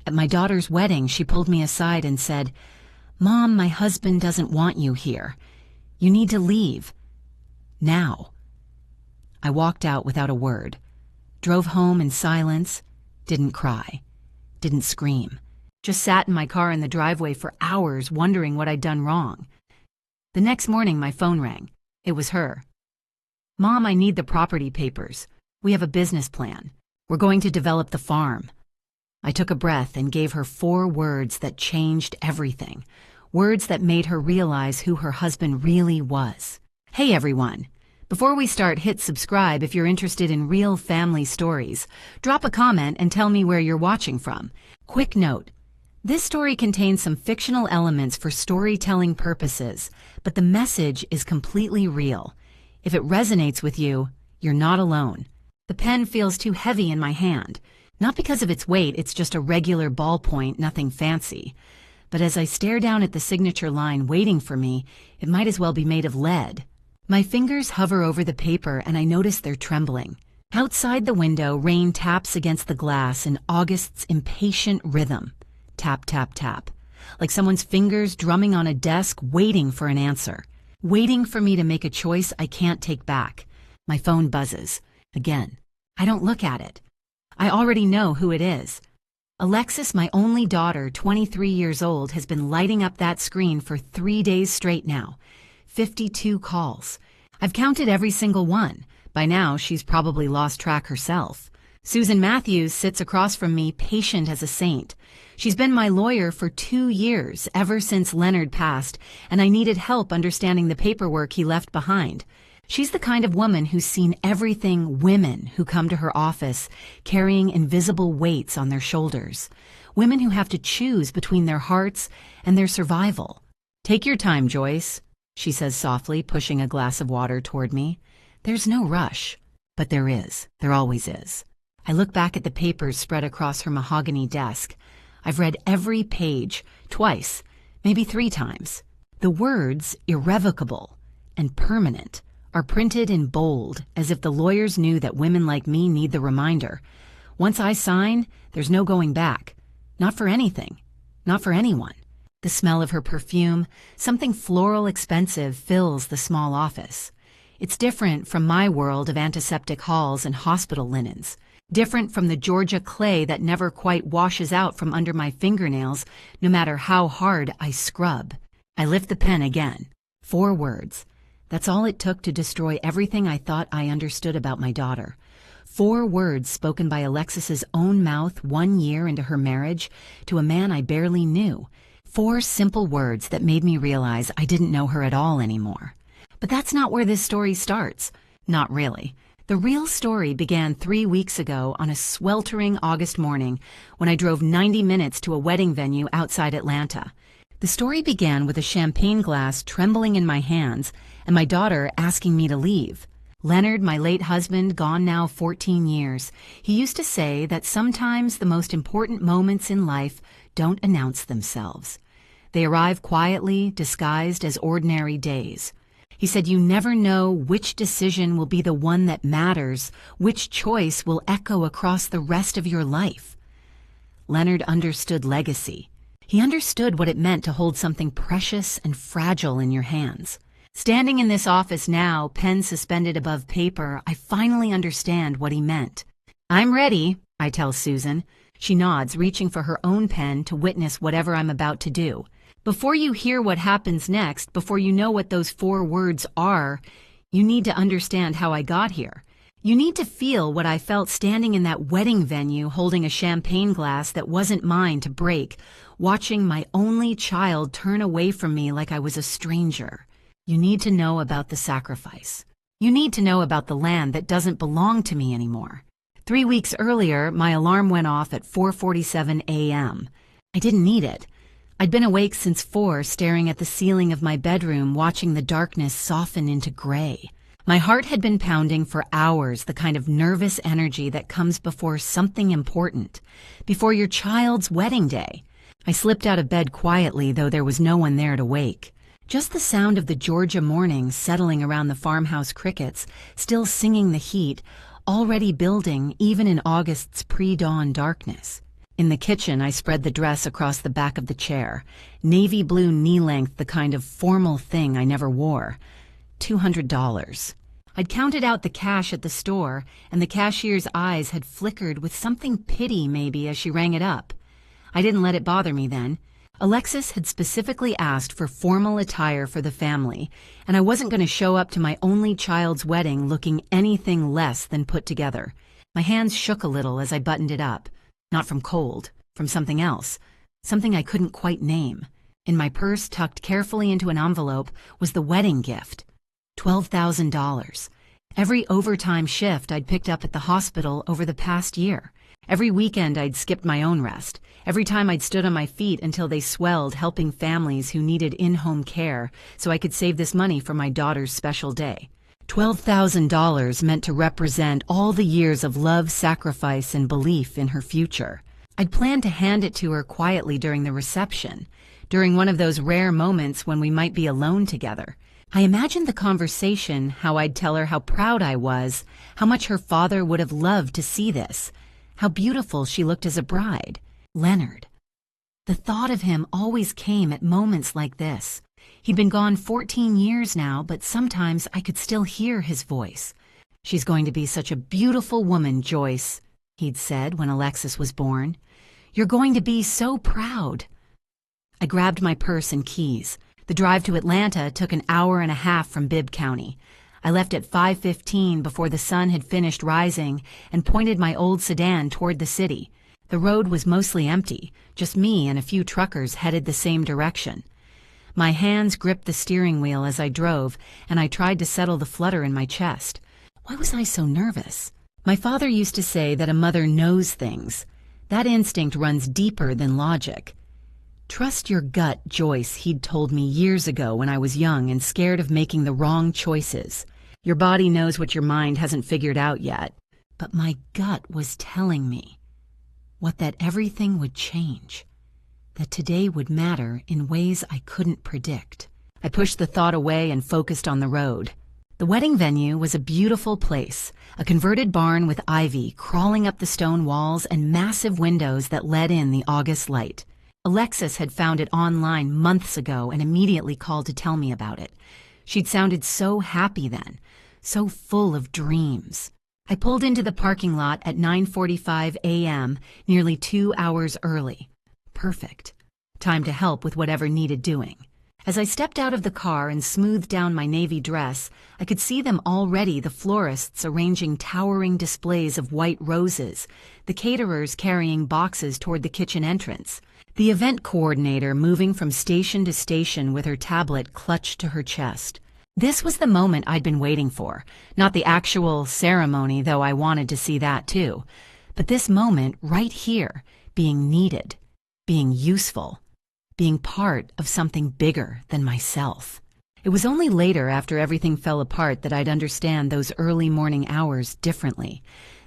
At my daughter's wedding, she pulled me aside and said, "Mom, my husband doesn't want you here. You need to leave. Now." I walked out without a word, drove home in silence, didn't cry, didn't scream, just sat in my car in the driveway for hours wondering what I'd done wrong. The next morning, my phone rang. It was her. "Mom, I need the property papers. We have a business plan. We're going to develop the farm." I took a breath and gave her 4 words that changed everything. Words that made her realize who her husband really was. Hey everyone! Before we start, hit subscribe if you're interested in real family stories. Drop a comment and tell me where you're watching from. Quick note. This story contains some fictional elements for storytelling purposes, but the message is completely real. If it resonates with you, you're not alone. The pen feels too heavy in my hand. Not because of its weight, it's just a regular ballpoint, nothing fancy. But as I stare down at the signature line waiting for me, it might as well be made of lead. My fingers hover over the paper and I notice they're trembling. Outside the window, rain taps against the glass in August's impatient rhythm. Tap, tap, tap. Like someone's fingers drumming on a desk waiting for an answer. Waiting for me to make a choice I can't take back. My phone buzzes. Again. I don't look at it. I already know who it is. Alexis, my only daughter, 23 years old, has been lighting up that screen for 3 days straight now. 52 calls. I've counted every single one. By now, she's probably lost track herself. Susan Matthews sits across from me, patient as a saint. She's been my lawyer for 2 years, ever since Leonard passed, and I needed help understanding the paperwork he left behind. She's the kind of woman who's seen everything women who come to her office carrying invisible weights on their shoulders. Women who have to choose between their hearts and their survival. "Take your time, Joyce," she says softly, pushing a glass of water toward me. There's no rush, but there is. There always is. I look back at the papers spread across her mahogany desk. I've read every page, twice, maybe 3 times. The words irrevocable and permanent are printed in bold, as if the lawyers knew that women like me need the reminder. Once I sign, there's no going back. Not for anything. Not for anyone. The smell of her perfume, something floral expensive, fills the small office. It's different from my world of antiseptic halls and hospital linens. Different from the Georgia clay that never quite washes out from under my fingernails, no matter how hard I scrub. I lift the pen again. 4 words. That's all it took to destroy everything I thought I understood about my daughter. 4 words spoken by Alexis's own mouth 1 year into her marriage to a man I barely knew. 4 simple words that made me realize I didn't know her at all anymore. But that's not where this story starts. Not really. The real story began 3 weeks ago on a sweltering August morning when I drove 90 minutes to a wedding venue outside Atlanta. The story began with a champagne glass trembling in my hands and my daughter asking me to leave. Leonard, my late husband, gone now 14 years, he used to say that sometimes the most important moments in life don't announce themselves. They arrive quietly, disguised as ordinary days. He said you never know which decision will be the one that matters, which choice will echo across the rest of your life. Leonard understood legacy. He understood what it meant to hold something precious and fragile in your hands. Standing in this office now, pen suspended above paper, I finally understand what he meant. "I'm ready," I tell Susan. She nods, reaching for her own pen to witness whatever I'm about to do. Before you hear what happens next, before you know what those 4 words are, you need to understand how I got here. You need to feel what I felt standing in that wedding venue holding a champagne glass that wasn't mine to break, watching my only child turn away from me like I was a stranger. You need to know about the sacrifice. You need to know about the land that doesn't belong to me anymore. 3 weeks earlier, my alarm went off at 4:47 a.m. I didn't need it. I'd been awake since 4, staring at the ceiling of my bedroom, watching the darkness soften into gray. My heart had been pounding for hours, the kind of nervous energy that comes before something important, before your child's wedding day. I slipped out of bed quietly, though there was no one there to wake. Just the sound of the Georgia morning settling around the farmhouse crickets, still singing the heat, already building even in August's pre-dawn darkness. In the kitchen, I spread the dress across the back of the chair, navy blue knee-length, the kind of formal thing I never wore. $200. I'd counted out the cash at the store, and the cashier's eyes had flickered with something pity maybe as she rang it up. I didn't let it bother me then. Alexis had specifically asked for formal attire for the family, and I wasn't going to show up to my only child's wedding looking anything less than put together. My hands shook a little as I buttoned it up. Not from cold, from something else, something I couldn't quite name. In my purse, tucked carefully into an envelope, was the wedding gift. $12,000. Every overtime shift I'd picked up at the hospital over the past year. Every weekend I'd skipped my own rest. Every time I'd stood on my feet until they swelled, helping families who needed in-home care so I could save this money for my daughter's special day. $12,000 meant to represent all the years of love, sacrifice, and belief in her future. I'd planned to hand it to her quietly during the reception, during one of those rare moments when we might be alone together. I imagined the conversation, how I'd tell her how proud I was, how much her father would have loved to see this, how beautiful she looked as a bride. Leonard. The thought of him always came at moments like this. He'd been gone 14 years now, but sometimes I could still hear his voice. "She's going to be such a beautiful woman, Joyce," he'd said when Alexis was born. "You're going to be so proud." I grabbed my purse and keys. The drive to Atlanta took an hour and a half from Bibb County. I left at 5:15 before the sun had finished rising and pointed my old sedan toward the city. The road was mostly empty, just me and a few truckers headed the same direction. My hands gripped the steering wheel as I drove, and I tried to settle the flutter in my chest. Why was I so nervous? My father used to say that a mother knows things. That instinct runs deeper than logic. "Trust your gut, Joyce," he'd told me years ago when I was young and scared of making the wrong choices. Your body knows what your mind hasn't figured out yet. But my gut was telling me that everything would change, that today would matter in ways I couldn't predict. I pushed the thought away and focused on the road. The wedding venue was a beautiful place, a converted barn with ivy crawling up the stone walls and massive windows that let in the August light. Alexis had found it online months ago and immediately called to tell me about it. She'd sounded so happy then, so full of dreams. I pulled into the parking lot at 9:45 a.m., nearly 2 hours early. Perfect. Time to help with whatever needed doing. As I stepped out of the car and smoothed down my navy dress, I could see them already, the florists arranging towering displays of white roses, the caterers carrying boxes toward the kitchen entrance, the event coordinator moving from station to station with her tablet clutched to her chest. This was the moment I'd been waiting for, not the actual ceremony, though I wanted to see that too, but this moment right here, being needed, being useful, being part of something bigger than myself. It was only later, after everything fell apart, that I'd understand those early morning hours differently,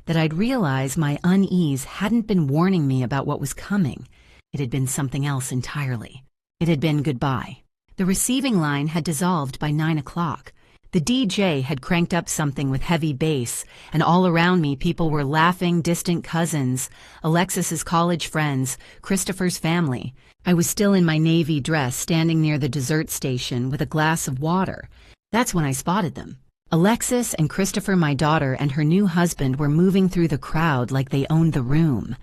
that I'd realize my unease hadn't been warning me about what was coming. It had been something else entirely. It had been goodbye. The receiving line had dissolved by 9 o'clock. The DJ had cranked up something with heavy bass, and all around me people were laughing, distant cousins, Alexis's college friends, Christopher's family. I was still in my navy dress, standing near the dessert station with a glass of water. That's when I spotted them. Alexis and Christopher, my daughter, and her new husband were moving through the crowd like they owned the room.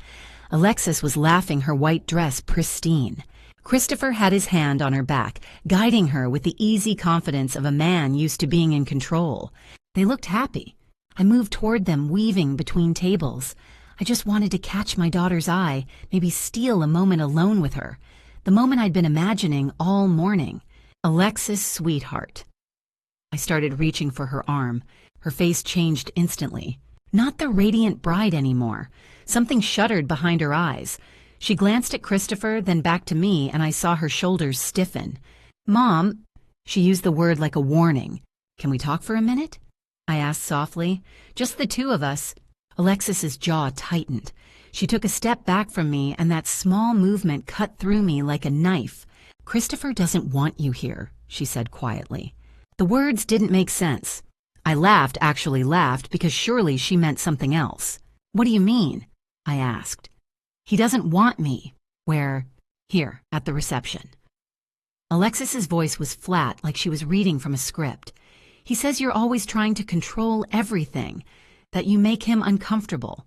Alexis was laughing, her white dress pristine. Christopher had his hand on her back, guiding her with the easy confidence of a man used to being in control. They looked happy. I moved toward them, weaving between tables. I just wanted to catch my daughter's eye, maybe steal a moment alone with her. The moment I'd been imagining all morning. Alexis, sweetheart. I started reaching for her arm. Her face changed instantly. Not the radiant bride anymore. Something shuddered behind her eyes. She glanced at Christopher, then back to me, and I saw her shoulders stiffen. "Mom," she used the word like a warning. "Can we talk for a minute?" I asked softly. "Just the two of us." Alexis's jaw tightened. She took a step back from me, and that small movement cut through me like a knife. "Christopher doesn't want you here," she said quietly. The words didn't make sense. I laughed, actually laughed, because surely she meant something else. "What do you mean?" I asked. He doesn't want me. Where? Here, at the reception. Alexis's voice was flat, like she was reading from a script. He says you're always trying to control everything, that you make him uncomfortable.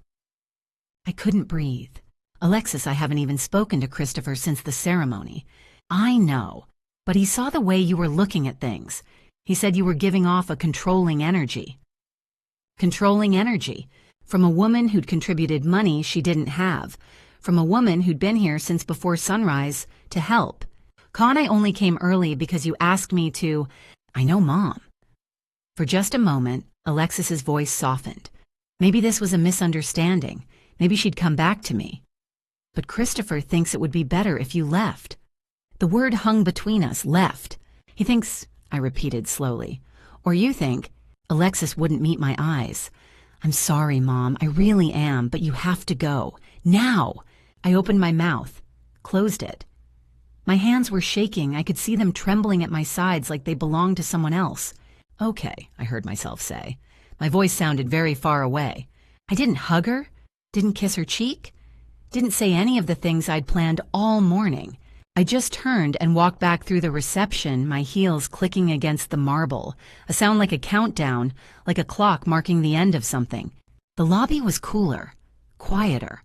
I couldn't breathe. Alexis, I haven't even spoken to Christopher since the ceremony. I know, but he saw the way you were looking at things. He said you were giving off a controlling energy. Controlling energy? From a woman who'd contributed money she didn't have. From a woman who'd been here since before sunrise to help. Con, I only came early because you asked me to. I know, Mom. For just a moment, Alexis's voice softened. Maybe this was a misunderstanding. Maybe she'd come back to me. But Christopher thinks it would be better if you left. The word hung between us, left. He thinks, I repeated slowly, or you think, Alexis wouldn't meet my eyes. I'm sorry, Mom, I really am, but you have to go. Now! I opened my mouth, closed it. My hands were shaking. I could see them trembling at my sides like they belonged to someone else. Okay, I heard myself say. My voice sounded very far away. I didn't hug her, didn't kiss her cheek, didn't say any of the things I'd planned all morning. I just turned and walked back through the reception, my heels clicking against the marble, a sound like a countdown, like a clock marking the end of something. The lobby was cooler, quieter.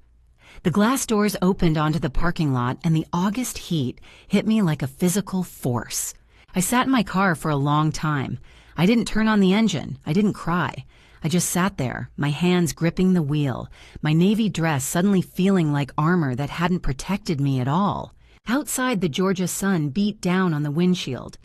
The glass doors opened onto the parking lot, and the August heat hit me like a physical force. I sat in my car for a long time. I didn't turn on the engine. I didn't cry. I just sat there, my hands gripping the wheel, my navy dress suddenly feeling like armor that hadn't protected me at all. Outside, the Georgia sun beat down on the windshield.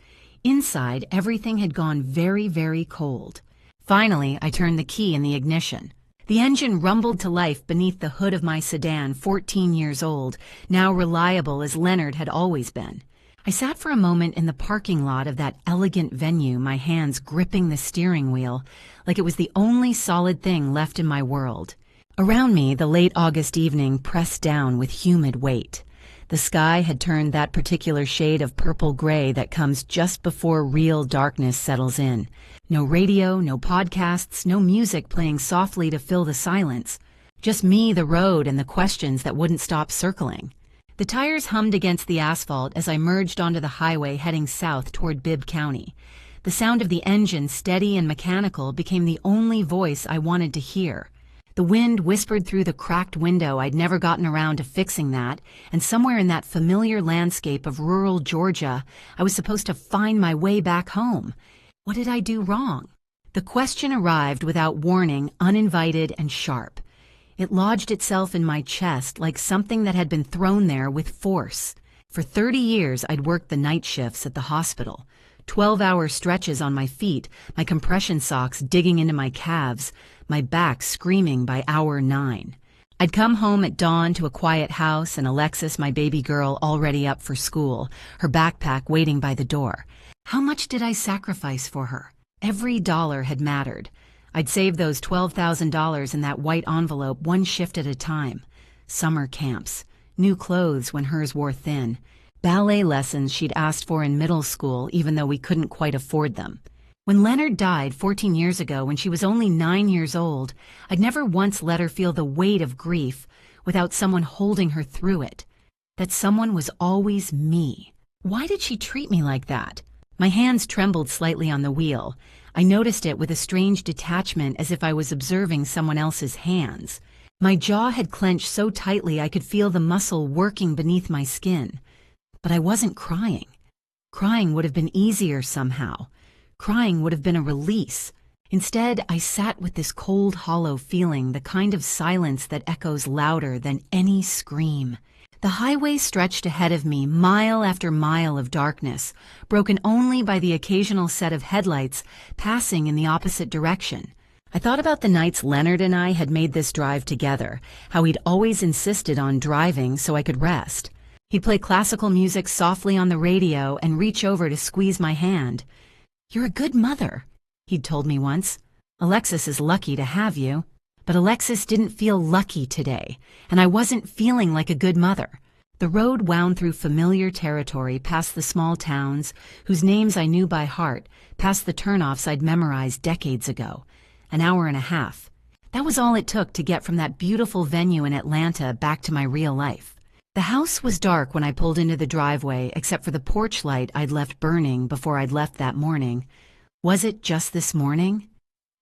Inside, everything had gone very, very cold. Finally, I turned the key in the ignition. The engine rumbled to life beneath the hood of my sedan, 14 years old, now reliable as Leonard had always been. I sat for a moment in the parking lot of that elegant venue, my hands gripping the steering wheel, like it was the only solid thing left in my world. Around me, the late August evening pressed down with humid weight. The sky had turned that particular shade of purple-gray that comes just before real darkness settles in. No radio, no podcasts, no music playing softly to fill the silence. Just me, the road, and the questions that wouldn't stop circling. The tires hummed against the asphalt as I merged onto the highway heading south toward Bibb County. The sound of the engine, steady and mechanical, became the only voice I wanted to hear. The wind whispered through the cracked window. I'd never gotten around to fixing that, and somewhere in that familiar landscape of rural Georgia, I was supposed to find my way back home. What did I do wrong? The question arrived without warning, uninvited and sharp. It lodged itself in my chest like something that had been thrown there with force. For 30 years, I'd worked the night shifts at the hospital. 12-hour stretches on my feet, my compression socks digging into my calves, my back screaming by hour 9. I'd come home at dawn to a quiet house and Alexis, my baby girl, already up for school, her backpack waiting by the door. How much did I sacrifice for her? Every dollar had mattered. I'd saved those $12,000 in that white envelope, one shift at a time. Summer camps, new clothes when hers wore thin, ballet lessons she'd asked for in middle school even though we couldn't quite afford them. When Leonard died 14 years ago, when she was only 9 years old, I'd never once let her feel the weight of grief without someone holding her through it. That someone was always me. Why did she treat me like that? My hands trembled slightly on the wheel. I noticed it with a strange detachment, as if I was observing someone else's hands. My jaw had clenched so tightly I could feel the muscle working beneath my skin. But I wasn't crying. Crying would have been easier somehow. Crying would have been a release. Instead, I sat with this cold, hollow feeling, the kind of silence that echoes louder than any scream. The highway stretched ahead of me, mile after mile of darkness, broken only by the occasional set of headlights passing in the opposite direction. I thought about the nights Leonard and I had made this drive together, how he'd always insisted on driving so I could rest. He'd play classical music softly on the radio and reach over to squeeze my hand. "You're a good mother," he'd told me once. "Alexis is lucky to have you." But Alexis didn't feel lucky today, and I wasn't feeling like a good mother. The road wound through familiar territory, past the small towns, whose names I knew by heart, past the turnoffs I'd memorized decades ago. An hour and a half. That was all it took to get from that beautiful venue in Atlanta back to my real life. The house was dark when I pulled into the driveway, except for the porch light I'd left burning before I'd left that morning. Was it just this morning?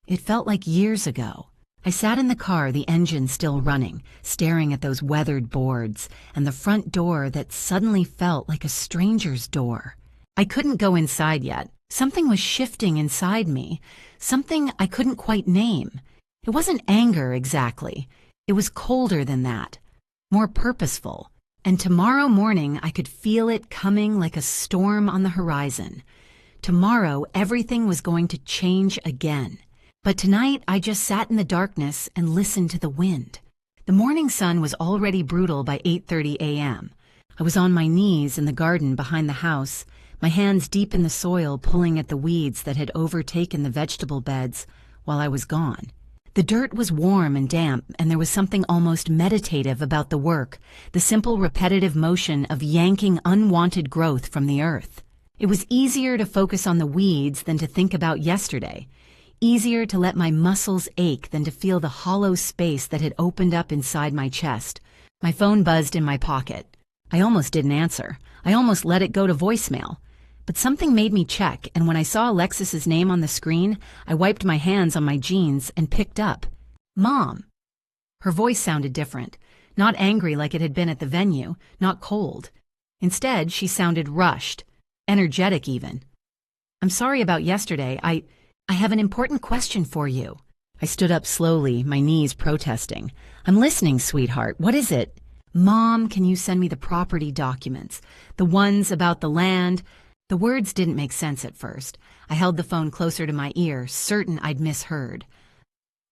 It felt like years ago. I sat in the car, the engine still running, staring at those weathered boards, and the front door that suddenly felt like a stranger's door. I couldn't go inside yet. Something was shifting inside me, something I couldn't quite name. It wasn't anger exactly. It was colder than that, more purposeful. And tomorrow morning I could feel it coming like a storm on the horizon. Tomorrow everything was going to change again. But tonight I just sat in the darkness and listened to the wind. The morning sun was already brutal by 8:30 a.m. I was on my knees in the garden behind the house, my hands deep in the soil pulling at the weeds that had overtaken the vegetable beds while I was gone. The dirt was warm and damp, and there was something almost meditative about the work, the simple repetitive motion of yanking unwanted growth from the earth. It was easier to focus on the weeds than to think about yesterday, easier to let my muscles ache than to feel the hollow space that had opened up inside my chest. My phone buzzed in my pocket. I almost didn't answer. I almost let it go to voicemail. But something made me check, and when I saw Alexis's name on the screen, I wiped my hands on my jeans and picked up. Mom. Her voice sounded different, not angry like it had been at the venue, not cold. Instead, she sounded rushed, energetic even. I'm sorry about yesterday. I have an important question for you. I stood up slowly, my knees protesting. I'm listening, sweetheart. What is it? Mom, can you send me the property documents? The ones about the land? The words didn't make sense at first. I held the phone closer to my ear, certain I'd misheard.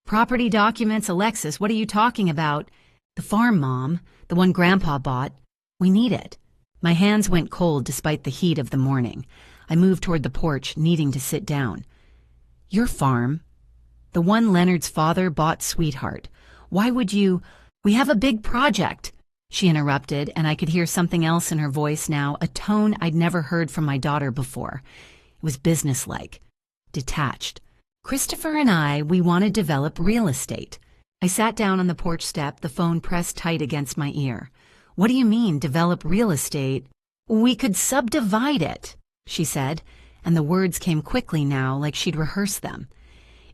Property documents, Alexis, what are you talking about? The farm, Mom, the one Grandpa bought. We need it. My hands went cold despite the heat of the morning. I moved toward the porch, needing to sit down. Your farm? The one Leonard's father bought, sweetheart. Why would you? We have a big project. She interrupted, and I could hear something else in her voice now, a tone I'd never heard from my daughter before. It was businesslike, detached. Christopher and I, we want to develop real estate. I sat down on the porch step, the phone pressed tight against my ear. What do you mean, develop real estate? We could subdivide it, she said, and the words came quickly now like she'd rehearsed them.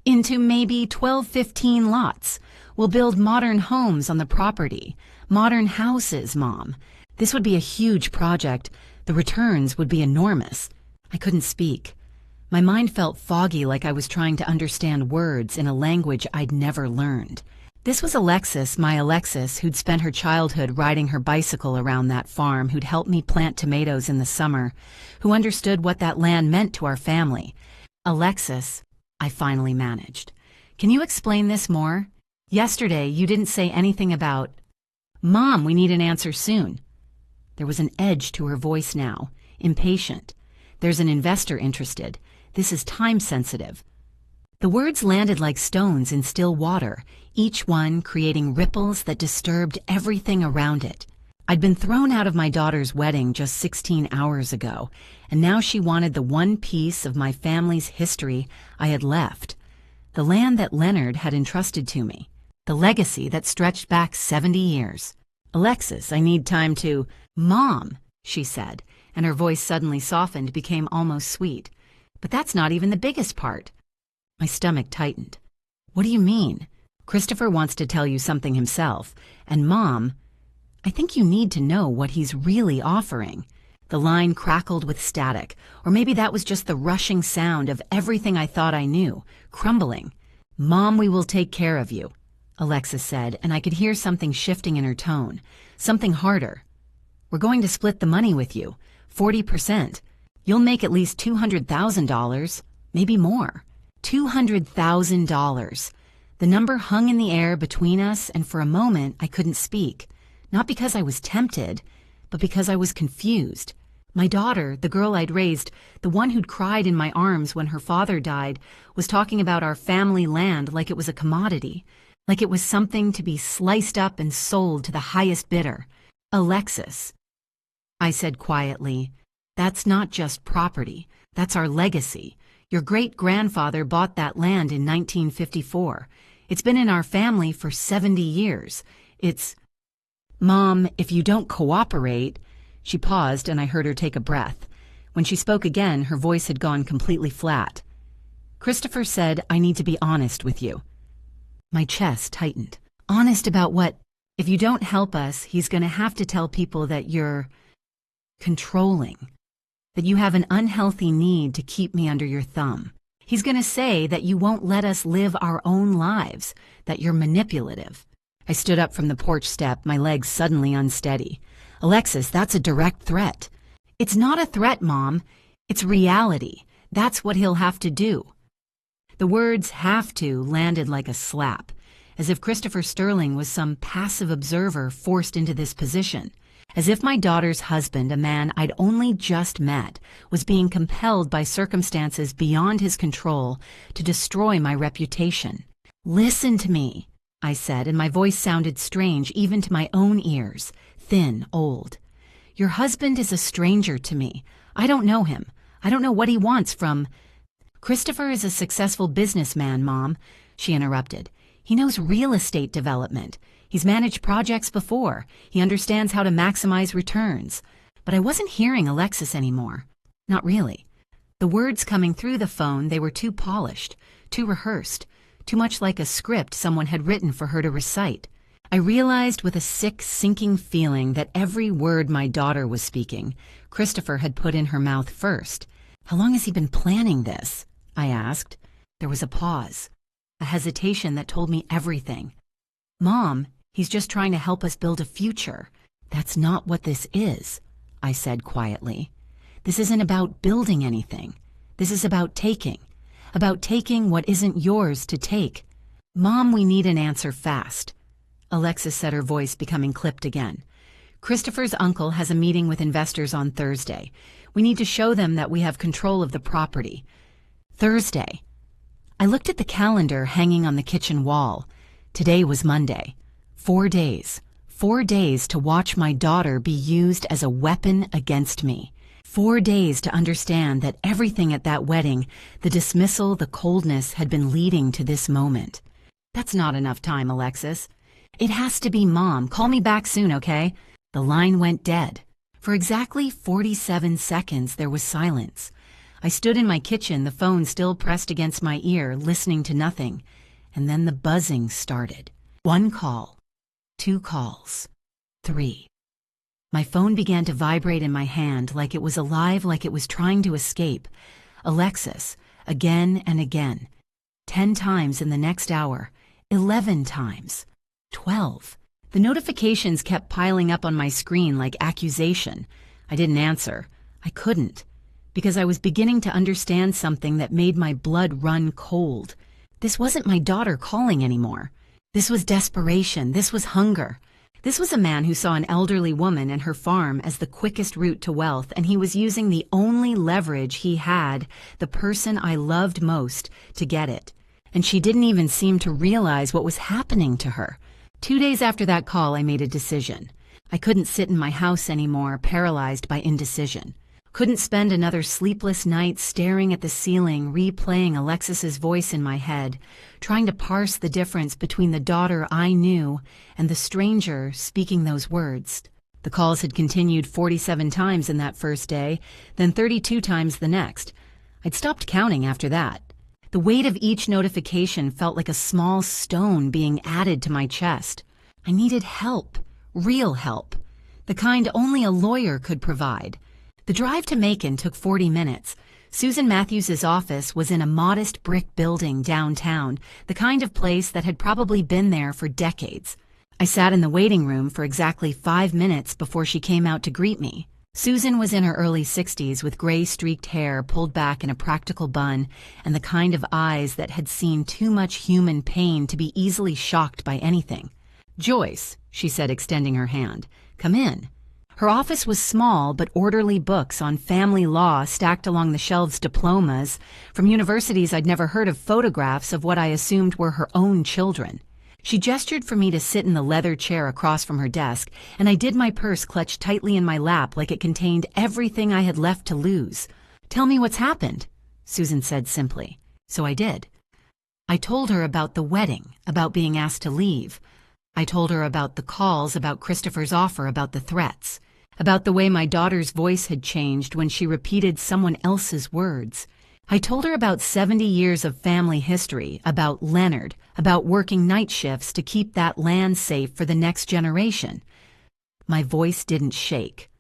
Into maybe 12, 15 lots. We'll build modern homes on the property. Modern houses, Mom. This would be a huge project. The returns would be enormous. I couldn't speak. My mind felt foggy, like I was trying to understand words in a language I'd never learned. This was Alexis, my Alexis, who'd spent her childhood riding her bicycle around that farm, who'd helped me plant tomatoes in the summer, who understood what that land meant to our family. Alexis, I finally managed. Can you explain this more? Yesterday, you didn't say anything about... Mom, we need an answer soon. There was an edge to her voice now, impatient. There's an investor interested. This is time-sensitive. The words landed like stones in still water, each one creating ripples that disturbed everything around it. I'd been thrown out of my daughter's wedding just 16 hours ago, and now she wanted the one piece of my family's history I had left. The land that Leonard had entrusted to me. The legacy that stretched back 70 years. Alexis, I need time to... Mom, she said, and her voice suddenly softened, became almost sweet. But that's not even the biggest part. My stomach tightened. What do you mean? Christopher wants to tell you something himself, and Mom, I think you need to know what he's really offering. The line crackled with static, or maybe that was just the rushing sound of everything I thought I knew, crumbling. Mom, we will take care of you, Alexis said, and I could hear something shifting in her tone, something harder. We're going to split the money with you, 40%. You'll make at least $200,000, maybe more. $200,000. The number hung in the air between us, and for a moment I couldn't speak. Not because I was tempted, but because I was confused. My daughter, the girl I'd raised, the one who'd cried in my arms when her father died, was talking about our family land like it was a commodity, like it was something to be sliced up and sold to the highest bidder. Alexis, I said quietly, that's not just property, that's our legacy. Your great-grandfather bought that land in 1954. It's been in our family for 70 years. It's... Mom, if you don't cooperate... She paused and I heard her take a breath. When she spoke again, her voice had gone completely flat. Christopher said, I need to be honest with you. My chest tightened. Honest about what? If you don't help us, he's going to have to tell people that you're controlling, that you have an unhealthy need to keep me under your thumb. He's going to say that you won't let us live our own lives, that you're manipulative. I stood up from the porch step, my legs suddenly unsteady. Alexis, that's a direct threat. It's not a threat, Mom. It's reality. That's what he'll have to do. The words have to landed like a slap, as if Christopher Sterling was some passive observer forced into this position, as if my daughter's husband, a man I'd only just met, was being compelled by circumstances beyond his control to destroy my reputation. Listen to me, I said, and my voice sounded strange even to my own ears, thin, old. Your husband is a stranger to me. I don't know him. I don't know what he wants from... Christopher is a successful businessman, Mom, she interrupted. He knows real estate development. He's managed projects before. He understands how to maximize returns. But I wasn't hearing Alexis anymore. Not really. The words coming through the phone, they were too polished, too rehearsed, too much like a script someone had written for her to recite. I realized with a sick, sinking feeling that every word my daughter was speaking, Christopher had put in her mouth first. How long has he been planning this? I asked. There was a pause, a hesitation that told me everything. Mom, he's just trying to help us build a future. That's not what this is, I said quietly. This isn't about building anything. This is about taking what isn't yours to take. Mom, we need an answer fast. Alexis said, her voice becoming clipped again. Christopher's uncle has a meeting with investors on Thursday. We need to show them that we have control of the property. Thursday. I looked at the calendar hanging on the kitchen wall. Today was Monday. 4 days. 4 days to watch my daughter be used as a weapon against me. 4 days to understand that everything at that wedding, the dismissal, the coldness, had been leading to this moment. That's not enough time, Alexis. It has to be, Mom. Call me back soon, okay? The line went dead. For exactly 47 seconds, there was silence. I stood in my kitchen, the phone still pressed against my ear, listening to nothing. And then the buzzing started. 1 call. 2 calls. 3. My phone began to vibrate in my hand like it was alive, like it was trying to escape. Alexis, again and again. 10 times in the next hour. 11 times. 12. The notifications kept piling up on my screen like accusation. I didn't answer. I couldn't. Because I was beginning to understand something that made my blood run cold. This wasn't my daughter calling anymore. This was desperation. This was hunger. This was a man who saw an elderly woman and her farm as the quickest route to wealth, and he was using the only leverage he had, the person I loved most, to get it. And she didn't even seem to realize what was happening to her. 2 days after that call, I made a decision. I couldn't sit in my house anymore, paralyzed by indecision. Couldn't spend another sleepless night staring at the ceiling, replaying Alexis's voice in my head, trying to parse the difference between the daughter I knew and the stranger speaking those words. The calls had continued 47 times in that first day, then 32 times the next. I'd stopped counting after that. The weight of each notification felt like a small stone being added to my chest. I needed help, real help, the kind only a lawyer could provide. The drive to Macon took 40 minutes. Susan Matthews's office was in a modest brick building downtown, the kind of place that had probably been there for decades. I sat in the waiting room for exactly 5 minutes before she came out to greet me. Susan was in her early 60s with gray-streaked hair pulled back in a practical bun and the kind of eyes that had seen too much human pain to be easily shocked by anything. "Joyce," she said, extending her hand, "come in." Her office was small, but orderly books on family law stacked along the shelves, diplomas from universities I'd never heard of, photographs of what I assumed were her own children. She gestured for me to sit in the leather chair across from her desk, and I did, my purse clutched tightly in my lap like it contained everything I had left to lose. "Tell me what's happened," Susan said simply. So I did. I told her about the wedding, about being asked to leave. I told her about the calls, about Christopher's offer, about the threats, about the way my daughter's voice had changed when she repeated someone else's words. I told her about 70 years of family history, about Leonard, about working night shifts to keep that land safe for the next generation. My voice didn't shake.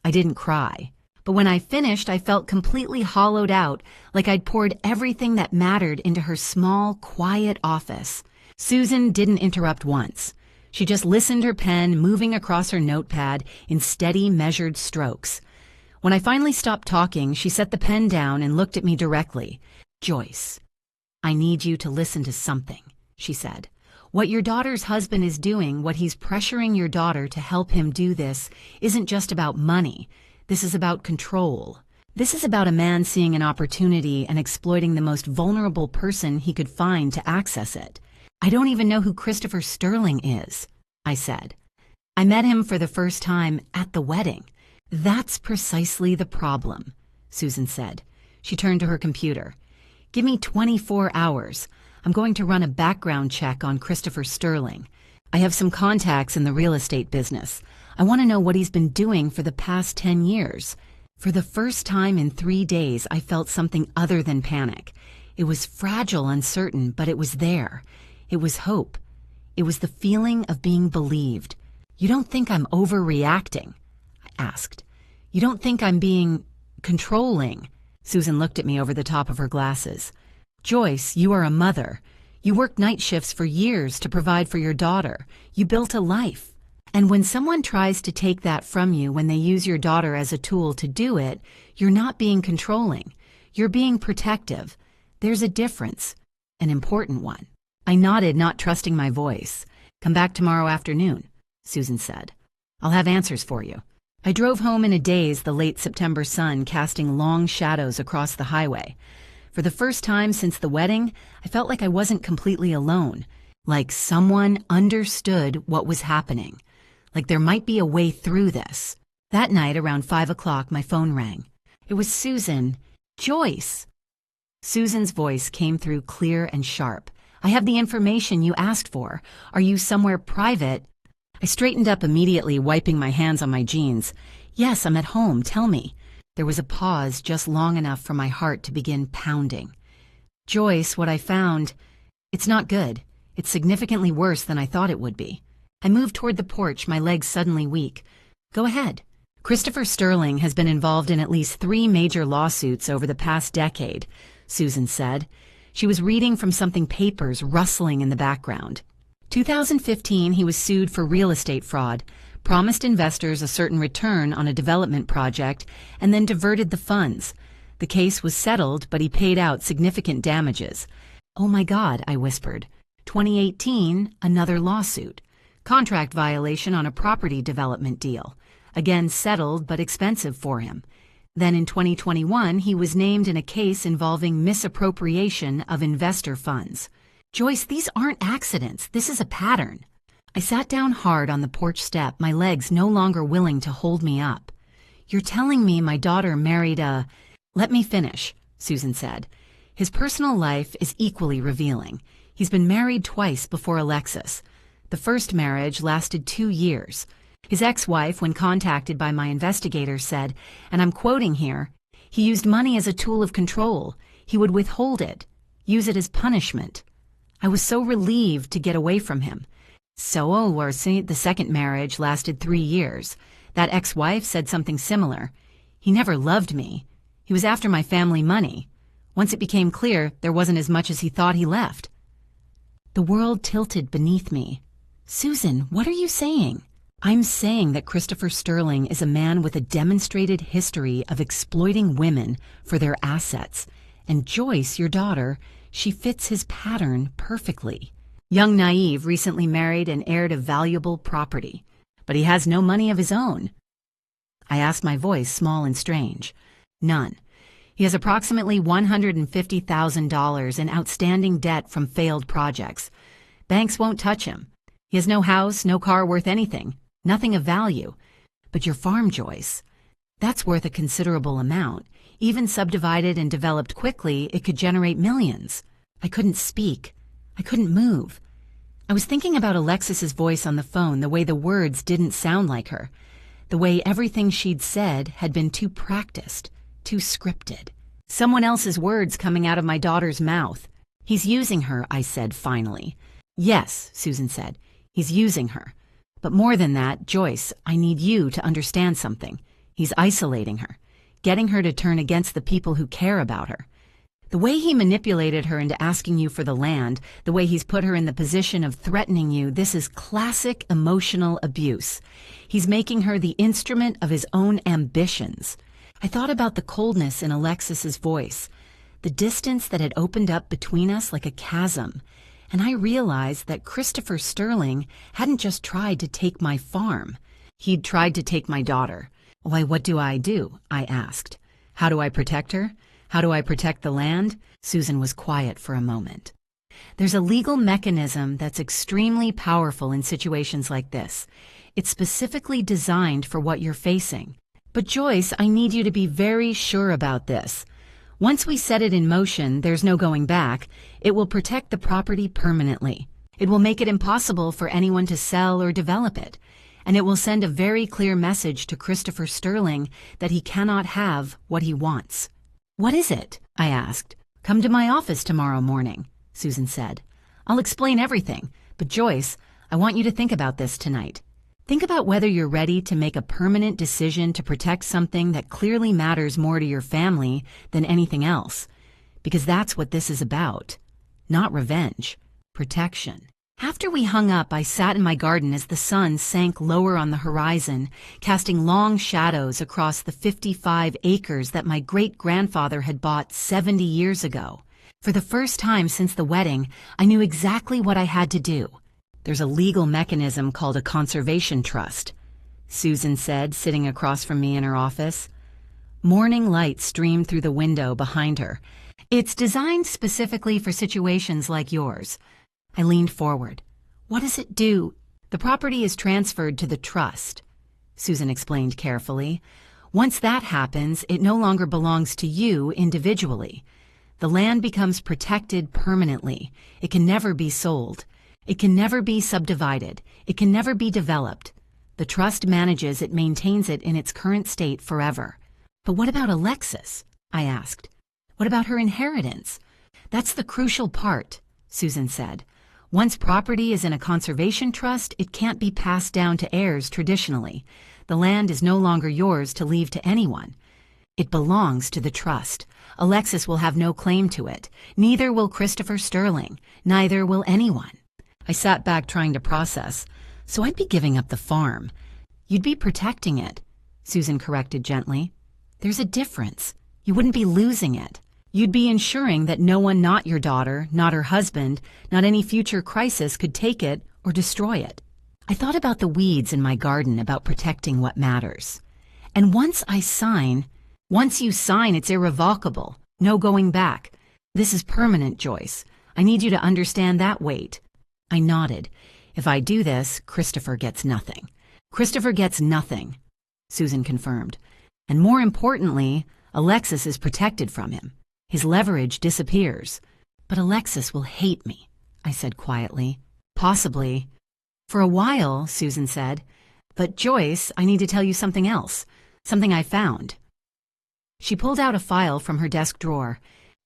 I didn't cry. But when I finished, I felt completely hollowed out, like I'd poured everything that mattered into her small, quiet office. Susan didn't interrupt once. She just listened, her pen moving across her notepad in steady, measured strokes. When I finally stopped talking, she set the pen down and looked at me directly. "Joyce, I need you to listen to something," she said. "What your daughter's husband is doing, what he's pressuring your daughter to help him do this, isn't just about money. This is about control. This is about a man seeing an opportunity and exploiting the most vulnerable person he could find to access it. I don't even know who Christopher Sterling is," I said. "I met him for the first time at the wedding." "That's precisely the problem," Susan said. She turned to her computer. "Give me 24 hours. I'm going to run a background check on Christopher Sterling. I have some contacts in the real estate business. I want to know what he's been doing for the past 10 years. For the first time in 3 days, I felt something other than panic. It was fragile, uncertain, but it was there. It was hope. It was the feeling of being believed. "You don't think I'm overreacting?" I asked. "You don't think I'm being controlling?" Susan looked at me over the top of her glasses. "Joyce, you are a mother. You worked night shifts for years to provide for your daughter. You built a life. And when someone tries to take that from you when they use your daughter as a tool to do it, you're not being controlling. You're being protective. There's a difference, an important one." I nodded, not trusting my voice. "Come back tomorrow afternoon," Susan said. "I'll have answers for you." I drove home in a daze, the late September sun casting long shadows across the highway. For the first time since the wedding, I felt like I wasn't completely alone, like someone understood what was happening, like there might be a way through this. That night, around 5 o'clock, my phone rang. It was Susan. "Joyce!" Susan's voice came through clear and sharp. "I have the information you asked for. Are you somewhere private?" I straightened up immediately, wiping my hands on my jeans. "Yes, I'm at home. Tell me." There was a pause just long enough for my heart to begin pounding. "Joyce, what I found, it's not good. It's significantly worse than I thought it would be." I moved toward the porch, my legs suddenly weak. "Go ahead." "Christopher Sterling has been involved in at least 3 major lawsuits over the past decade," Susan said. She was reading from something, papers rustling in the background. 2015, he was sued for real estate fraud, promised investors a certain return on a development project, and then diverted the funds. The case was settled, but he paid out significant damages. "Oh my God," I whispered. 2018, another lawsuit. Contract violation on a property development deal. Again settled, but expensive for him. Then in 2021, he was named in a case involving misappropriation of investor funds. "Joyce, these aren't accidents. This is a pattern." I sat down hard on the porch step, my legs no longer willing to hold me up. "You're telling me my daughter married a—" "Let me finish," Susan said. "His personal life is equally revealing. He's been married twice before Alexis. The first marriage lasted 2 years. His ex-wife, when contacted by my investigator, said, and I'm quoting here, he used money as a tool of control. He would withhold it, use it as punishment. I was so relieved to get away from him. The second marriage lasted 3 years. That ex-wife said something similar. He never loved me. He was after my family money. Once it became clear there wasn't as much as he thought, he left." The world tilted beneath me. "Susan, what are you saying?" "I'm saying that Christopher Sterling is a man with a demonstrated history of exploiting women for their assets. And Joyce, your daughter, she fits his pattern perfectly. Young, naive, recently married and heir to valuable property. But he has no money of his own." I asked, my voice small and strange. "None. He has approximately $150,000 in outstanding debt from failed projects. Banks won't touch him. He has no house, no car worth anything, nothing of value. But your farm, Joyce, that's worth a considerable amount. Even subdivided and developed quickly, it could generate millions." I couldn't speak. I couldn't move. I was thinking about Alexis's voice on the phone, the way the words didn't sound like her, the way everything she'd said had been too practiced, too scripted. Someone else's words coming out of my daughter's mouth. He's using her, I said finally. Yes, Susan said. He's using her. But more than that, Joyce, I need you to understand something. He's isolating her, getting her to turn against the people who care about her. The way he manipulated her into asking you for the land, the way he's put her in the position of threatening you, this is classic emotional abuse. He's making her the instrument of his own ambitions. I thought about the coldness in Alexis's voice, the distance that had opened up between us like a chasm, and I realized that Christopher Sterling hadn't just tried to take my farm. He'd tried to take my daughter. Why, what do? I asked. How do I protect her? How do I protect the land? Susan was quiet for a moment. There's a legal mechanism that's extremely powerful in situations like this. It's specifically designed for what you're facing. But Joyce, I need you to be very sure about this. Once we set it in motion, there's no going back. It will protect the property permanently. It will make it impossible for anyone to sell or develop it. And it will send a very clear message to Christopher Sterling that he cannot have what he wants. What is it? I asked. Come to my office tomorrow morning, Susan said. I'll explain everything. But Joyce, I want you to think about this tonight. Think about whether you're ready to make a permanent decision to protect something that clearly matters more to your family than anything else. Because that's what this is about. Not revenge. Protection. After we hung up, I sat in my garden as the sun sank lower on the horizon, casting long shadows across the 55 acres that my great-grandfather had bought 70 years ago. For the first time since the wedding, I knew exactly what I had to do. There's a legal mechanism called a conservation trust, Susan said, sitting across from me in her office. Morning light streamed through the window behind her. It's designed specifically for situations like yours. I leaned forward. What does it do? The property is transferred to the trust, Susan explained carefully. Once that happens, it no longer belongs to you individually. The land becomes protected permanently. It can never be sold. It can never be subdivided. It can never be developed. The trust manages it, maintains it in its current state forever. But what about Alexis? I asked. What about her inheritance? That's the crucial part, Susan said. Once property is in a conservation trust, it can't be passed down to heirs traditionally. The land is no longer yours to leave to anyone. It belongs to the trust. Alexis will have no claim to it. Neither will Christopher Sterling. Neither will anyone. I sat back trying to process. So I'd be giving up the farm. You'd be protecting it, Susan corrected gently. There's a difference. You wouldn't be losing it. You'd be ensuring that no one, not your daughter, not her husband, not any future crisis could take it or destroy it. I thought about the weeds in my garden, about protecting what matters. And once you sign, it's irrevocable. No going back. This is permanent, Joyce. I need you to understand that weight. I nodded. If I do this, Christopher gets nothing. Christopher gets nothing, Susan confirmed. And more importantly, Alexis is protected from him. His leverage disappears. But Alexis will hate me, I said quietly. Possibly. For a while, Susan said. But Joyce, I need to tell you something else. Something I found. She pulled out a file from her desk drawer.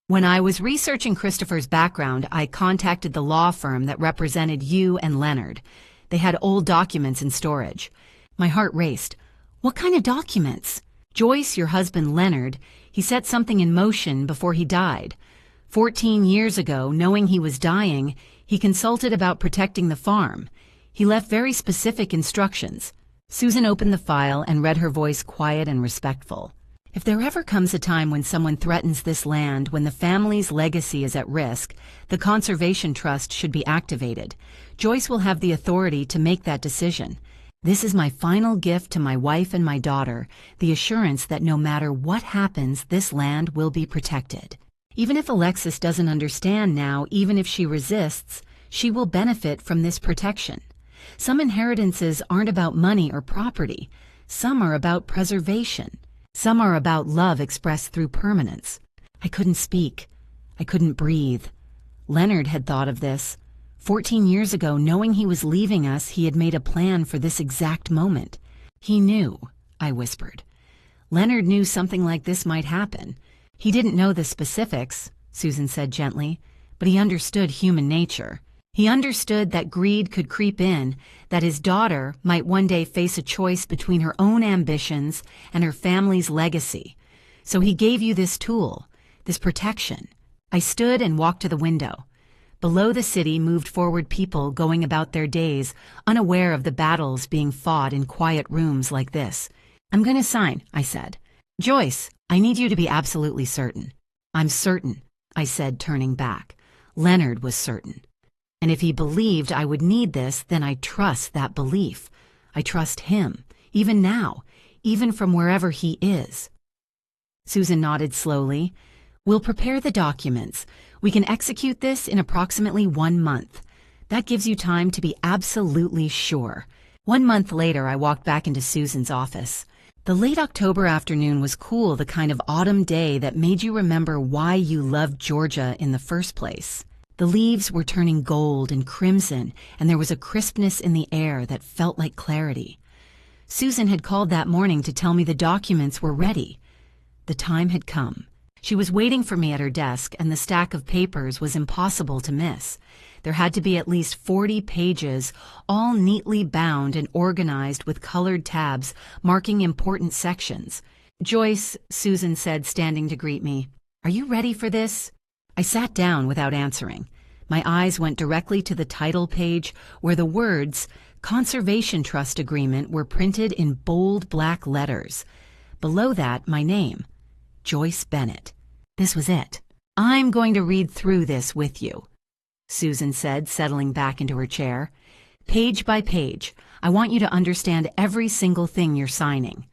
When I was researching Christopher's background, I contacted the law firm that represented you and Leonard. They had old documents in storage. My heart raced. What kind of documents? Joyce, your husband Leonard, he set something in motion before he died. 14 years ago, knowing he was dying, he consulted about protecting the farm. He left very specific instructions. Susan opened the file and read, her voice quiet and respectful. If there ever comes a time when someone threatens this land, when the family's legacy is at risk, the Conservation Trust should be activated. Joyce will have the authority to make that decision. This is my final gift to my wife and my daughter, the assurance that no matter what happens, this land will be protected. Even if Alexis doesn't understand now, even if she resists, she will benefit from this protection. Some inheritances aren't about money or property. Some are about preservation. Some are about love expressed through permanence. I couldn't speak. I couldn't breathe. Leonard had thought of this. 14 years ago, knowing he was leaving us, he had made a plan for this exact moment. He knew, I whispered. Leonard knew something like this might happen. He didn't know the specifics, Susan said gently, but he understood human nature. He understood that greed could creep in, that his daughter might one day face a choice between her own ambitions and her family's legacy. So he gave you this tool, this protection. I stood and walked to the window. Below the city moved forward people going about their days, unaware of the battles being fought in quiet rooms like this. I'm going to sign, I said. Joyce, I need you to be absolutely certain. I'm certain, I said, turning back. Leonard was certain. And if he believed I would need this, then I trust that belief. I trust him, even now, even from wherever he is. Susan nodded slowly. We'll prepare the documents. We can execute this in approximately 1 month. That gives you time to be absolutely sure. 1 month later, I walked back into Susan's office. The late October afternoon was cool, the kind of autumn day that made you remember why you loved Georgia in the first place. The leaves were turning gold and crimson, and there was a crispness in the air that felt like clarity. Susan had called that morning to tell me the documents were ready. The time had come. She was waiting for me at her desk, and the stack of papers was impossible to miss. There had to be at least 40 pages, all neatly bound and organized with colored tabs marking important sections. Joyce, Susan said, standing to greet me, "Are you ready for this?" I sat down without answering. My eyes went directly to the title page where the words Conservation Trust Agreement were printed in bold black letters. Below that, my name, Joyce Bennett. This was it. I'm going to read through this with you, Susan said, settling back into her chair. Page by page, I want you to understand every single thing you're signing.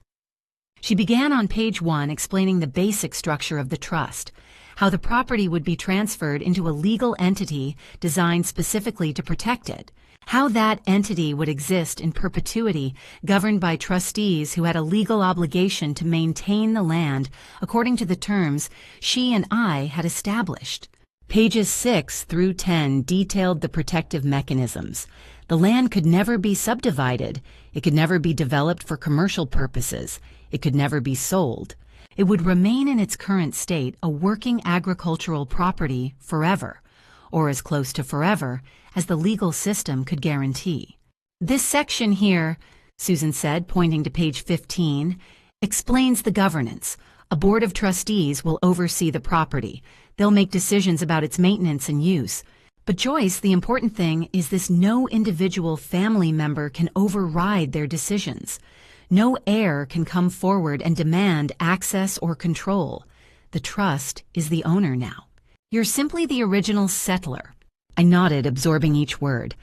She began on page 1 explaining the basic structure of the trust, how the property would be transferred into a legal entity designed specifically to protect it, how that entity would exist in perpetuity, governed by trustees who had a legal obligation to maintain the land according to the terms she and I had established. Pages 6 through 10 detailed the protective mechanisms. The land could never be subdivided. It could never be developed for commercial purposes. It could never be sold. It would remain in its current state a working agricultural property forever, or as close to forever as the legal system could guarantee. This section here, Susan said, pointing to page 15, explains the governance. A board of trustees will oversee the property. They'll make decisions about its maintenance and use. But Joyce, the important thing is this: no individual family member can override their decisions. No heir can come forward and demand access or control. The trust is the owner now. You're simply the original settler. I nodded, absorbing each word.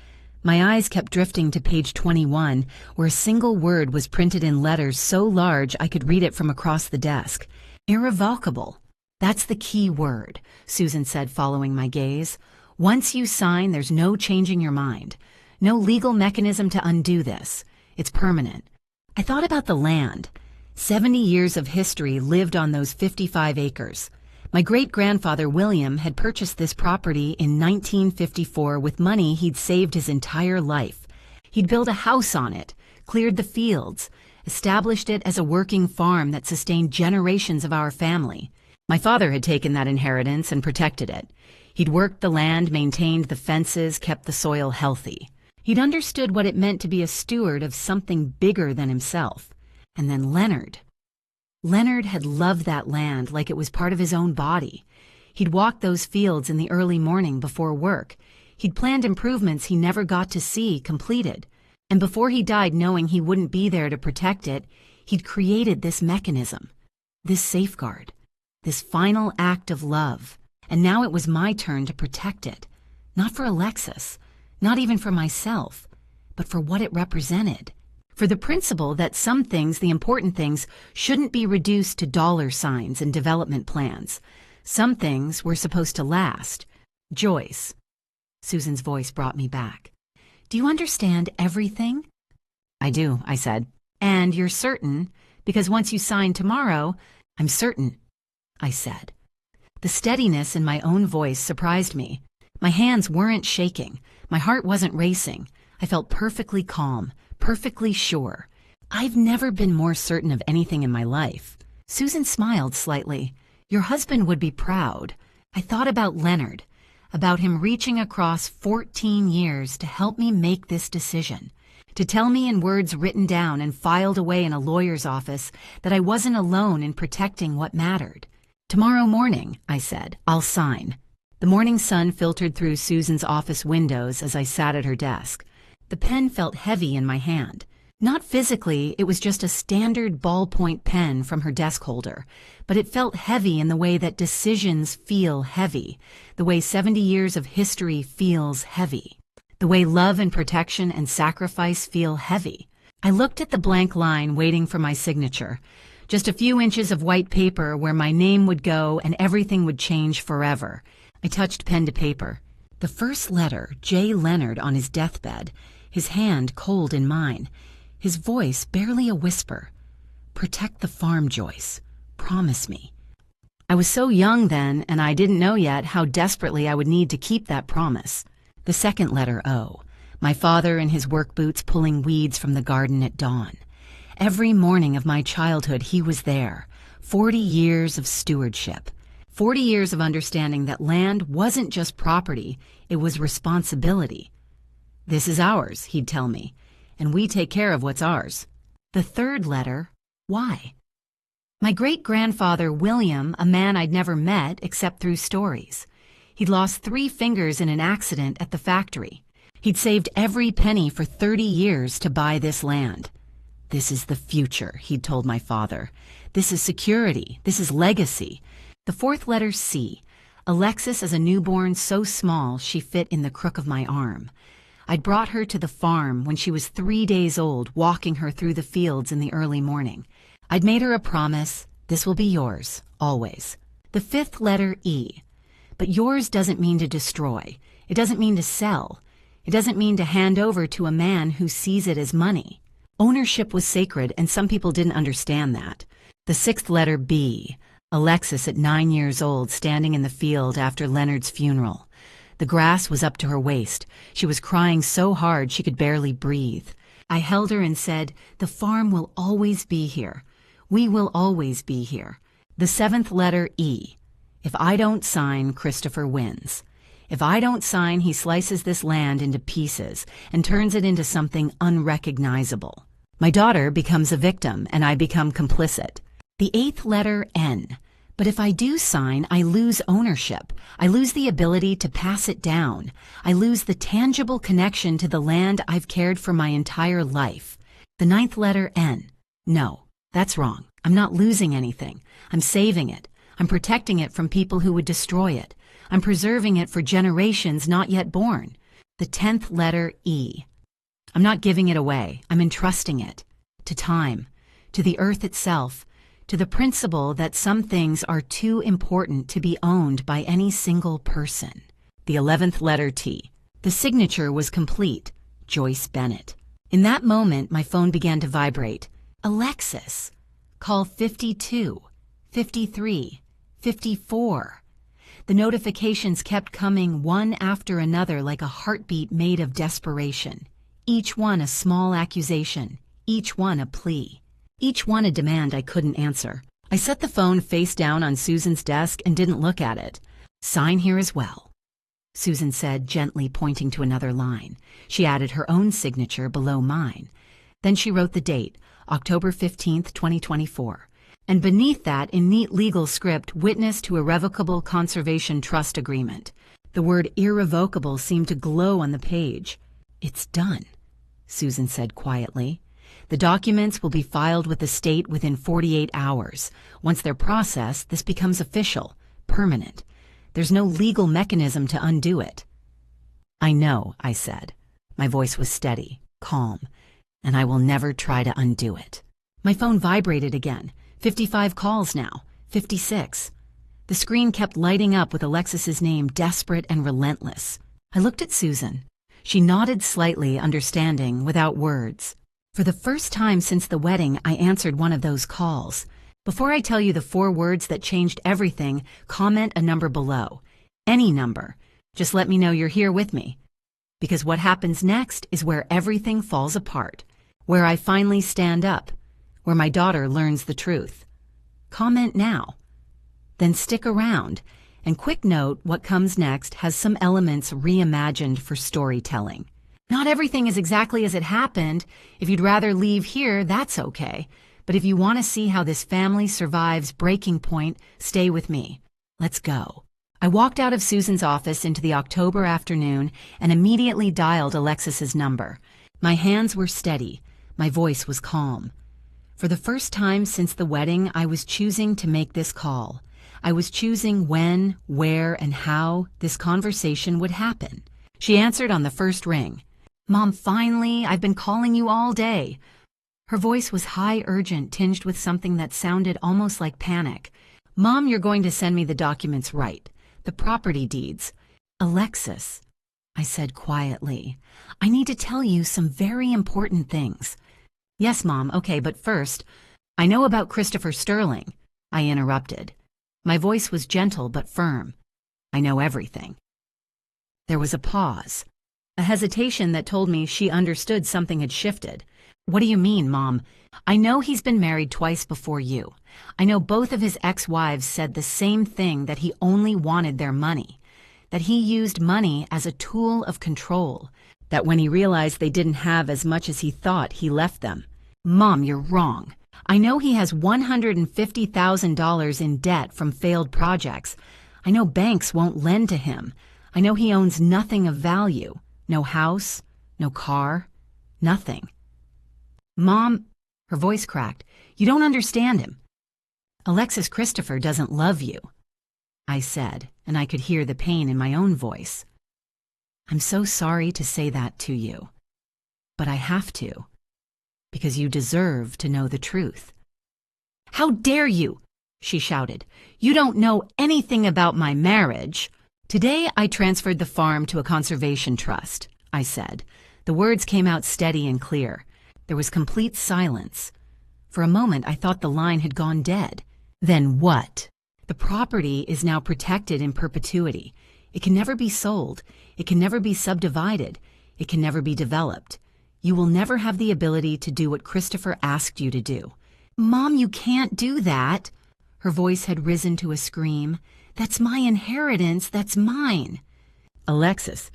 My eyes kept drifting to page 21, where a single word was printed in letters so large I could read it from across the desk. Irrevocable. That's the key word, Susan said, following my gaze. Once you sign, there's no changing your mind. No legal mechanism to undo this. It's permanent. I thought about the land. 70 years of history lived on those 55 acres. My great-grandfather William had purchased this property in 1954 with money he'd saved his entire life. He'd built a house on it, cleared the fields, established it as a working farm that sustained generations of our family. My father had taken that inheritance and protected it. He'd worked the land, maintained the fences, kept the soil healthy. He'd understood what it meant to be a steward of something bigger than himself. And then Leonard. Leonard had loved that land like it was part of his own body. He'd walked those fields in the early morning before work. He'd planned improvements he never got to see completed. And before he died, knowing he wouldn't be there to protect it, he'd created this mechanism, this safeguard, this final act of love. And now it was my turn to protect it. Not for Alexis, not even for myself, but for what it represented. For the principle that some things, the important things, shouldn't be reduced to dollar signs and development plans. Some things were supposed to last. Joyce. Susan's voice brought me back. Do you understand everything? I do, I said. And you're certain? Because once you sign tomorrow, I'm certain, I said. The steadiness in my own voice surprised me. My hands weren't shaking. My heart wasn't racing. I felt perfectly calm, perfectly sure. I've never been more certain of anything in my life. Susan smiled slightly. Your husband would be proud. I thought about Leonard, about him reaching across 14 years to help me make this decision, to tell me in words written down and filed away in a lawyer's office that I wasn't alone in protecting what mattered. Tomorrow morning, I said, I'll sign. The morning sun filtered through Susan's office windows as I sat at her desk. The pen felt heavy in my hand. Not physically, it was just a standard ballpoint pen from her desk holder, but it felt heavy in the way that decisions feel heavy, the way 70 years of history feels heavy, the way love and protection and sacrifice feel heavy. I looked at the blank line waiting for my signature, just a few inches of white paper where my name would go and everything would change forever. I touched pen to paper. The first letter, J. Leonard on his deathbed, his hand cold in mine, his voice barely a whisper. Protect the farm, Joyce. Promise me. I was so young then, and I didn't know yet how desperately I would need to keep that promise. The second letter, O. My father in his work boots pulling weeds from the garden at dawn. Every morning of my childhood he was there. 40 years of stewardship. 40 years of understanding that land wasn't just property, it was responsibility. This is ours, he'd tell me, and we take care of what's ours. The third letter, Y. My great-grandfather William, a man I'd never met except through stories. He'd lost 3 fingers in an accident at the factory. He'd saved every penny for 30 years to buy this land. This is the future, he'd told my father. This is security. This is legacy. The fourth letter, C. Alexis as a newborn so small she fit in the crook of my arm. I'd brought her to the farm when she was 3 days old, walking her through the fields in the early morning. I'd made her a promise, this will be yours, always. The fifth letter, E. But yours doesn't mean to destroy. It doesn't mean to sell. It doesn't mean to hand over to a man who sees it as money. Ownership was sacred, and some people didn't understand that. The sixth letter, B. Alexis at 9 years old, standing in the field after Leonard's funeral. The grass was up to her waist. She was crying so hard she could barely breathe. I held her and said, the farm will always be here. We will always be here. The seventh letter, E. If I don't sign, Christopher wins. If I don't sign, he slices this land into pieces and turns it into something unrecognizable. My daughter becomes a victim, and I become complicit. The eighth letter, N. But if I do sign, I lose ownership. I lose the ability to pass it down. I lose the tangible connection to the land I've cared for my entire life. The ninth letter, N. No, that's wrong. I'm not losing anything. I'm saving it. I'm protecting it from people who would destroy it. I'm preserving it for generations not yet born. The 10th letter, E. I'm not giving it away. I'm entrusting it to time, to the earth itself, to the principle that some things are too important to be owned by any single person. The 11th letter, T. The signature was complete. Joyce Bennett. In that moment, my phone began to vibrate. Alexis. Call 52, 53, 54. The notifications kept coming one after another like a heartbeat made of desperation. Each one a small accusation. Each one a plea. Each one a demand I couldn't answer. I set the phone face down on Susan's desk and didn't look at it. Sign here as well, Susan said, gently pointing to another line. She added her own signature below mine. Then she wrote the date, October 15th, 2024. And beneath that, in neat legal script, witness to irrevocable conservation trust agreement. The word irrevocable seemed to glow on the page. It's done, Susan said quietly. The documents will be filed with the state within 48 hours. Once they're processed, this becomes official, permanent. There's no legal mechanism to undo it. I know, I said. My voice was steady, calm, and I will never try to undo it. My phone vibrated again. 55 calls now. 56. The screen kept lighting up with Alexis's name, desperate and relentless. I looked at Susan. She nodded slightly, understanding, without words. For the first time since the wedding, I answered one of those calls. Before I tell you the 4 words that changed everything, comment a number below. Any number. Just let me know you're here with me. because what happens next is where everything falls apart, where I finally stand up, where my daughter learns the truth. Comment now. Then stick around, and quick note, what comes next has some elements reimagined for storytelling. Not everything is exactly as it happened. If you'd rather leave here, that's okay. But if you want to see how this family survives breaking point, stay with me. Let's go. I walked out of Susan's office into the October afternoon and immediately dialed Alexis's number. My hands were steady. My voice was calm. For the first time since the wedding, I was choosing to make this call. I was choosing when, where, and how this conversation would happen. She answered on the first ring. "Mom, finally, I've been calling you all day." Her voice was high, urgent, tinged with something that sounded almost like panic. "Mom, you're going to send me the documents right. The property deeds." "Alexis," I said quietly, "I need to tell you some very important things." "Yes, Mom, okay, but first, I know about Christopher Sterling," I interrupted. My voice was gentle but firm. "I know everything." There was a pause, a hesitation that told me she understood something had shifted. "What do you mean, Mom? I know he's been married twice before you. I know both of his ex-wives said the same thing, that he only wanted their money, that he used money as a tool of control, that when he realized they didn't have as much as he thought, he left them." "Mom, you're wrong. I know he has $150,000 in debt from failed projects. I know banks won't lend to him. I know he owns nothing of value. No house, no car, nothing." "Mom," her voice cracked, "you don't understand him. Alexis Christopher doesn't love you," I said, and I could hear the pain in my own voice. "I'm so sorry to say that to you, but I have to, because you deserve to know the truth." "How dare you!" she shouted. "You don't know anything about my marriage." "Today I transferred the farm to a conservation trust," I said. The words came out steady and clear. There was complete silence. For a moment I thought the line had gone dead. "Then what?" "The property is now protected in perpetuity. It can never be sold. It can never be subdivided. It can never be developed. You will never have the ability to do what Christopher asked you to do." "Mom, you can't do that." Her voice had risen to a scream. "That's my inheritance. That's mine." "Alexis,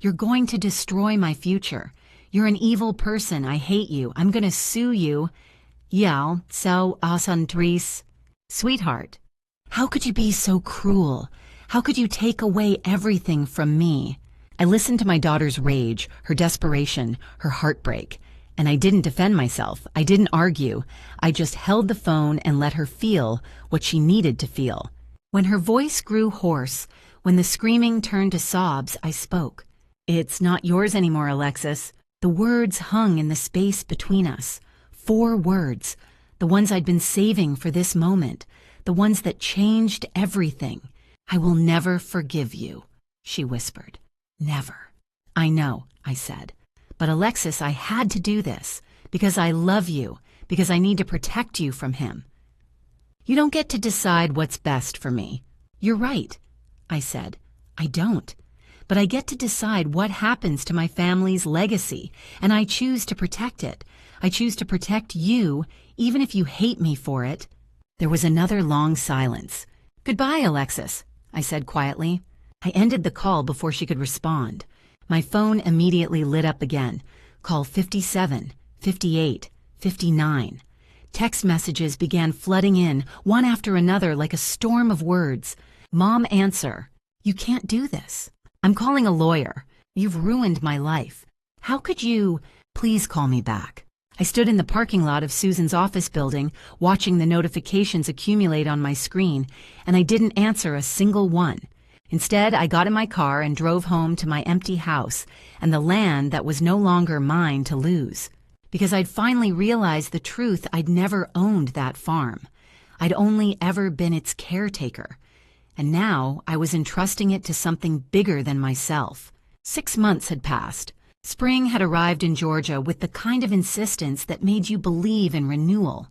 you're going to destroy my future. You're an evil person. I hate you. I'm going to sue you." "Yal, so asantris." "Sweetheart, how could you be so cruel? How could you take away everything from me?" I listened to my daughter's rage, her desperation, her heartbreak, and I didn't defend myself. I didn't argue. I just held the phone and let her feel what she needed to feel. When her voice grew hoarse, when the screaming turned to sobs, I spoke. "It's not yours anymore, Alexis." The words hung in the space between us. 4 words, the ones I'd been saving for this moment, the ones that changed everything. "I will never forgive you," she whispered. "Never." "I know," I said. "But Alexis, I had to do this, because I love you, because I need to protect you from him." "You don't get to decide what's best for me." "You're right," I said. "I don't. But I get to decide what happens to my family's legacy, and I choose to protect it. I choose to protect you, even if you hate me for it." There was another long silence. "Goodbye, Alexis," I said quietly. I ended the call before she could respond. My phone immediately lit up again. Call 57, 58, 59. Text messages began flooding in, one after another, like a storm of words. "Mom, answer. You can't do this. I'm calling a lawyer. You've ruined my life. How could you? Please call me back." I stood in the parking lot of Susan's office building, watching the notifications accumulate on my screen, and I didn't answer a single one. Instead, I got in my car and drove home to my empty house and the land that was no longer mine to lose. Because I'd finally realized the truth, I'd never owned that farm. I'd only ever been its caretaker. And now I was entrusting it to something bigger than myself. 6 months had passed. Spring had arrived in Georgia with the kind of insistence that made you believe in renewal.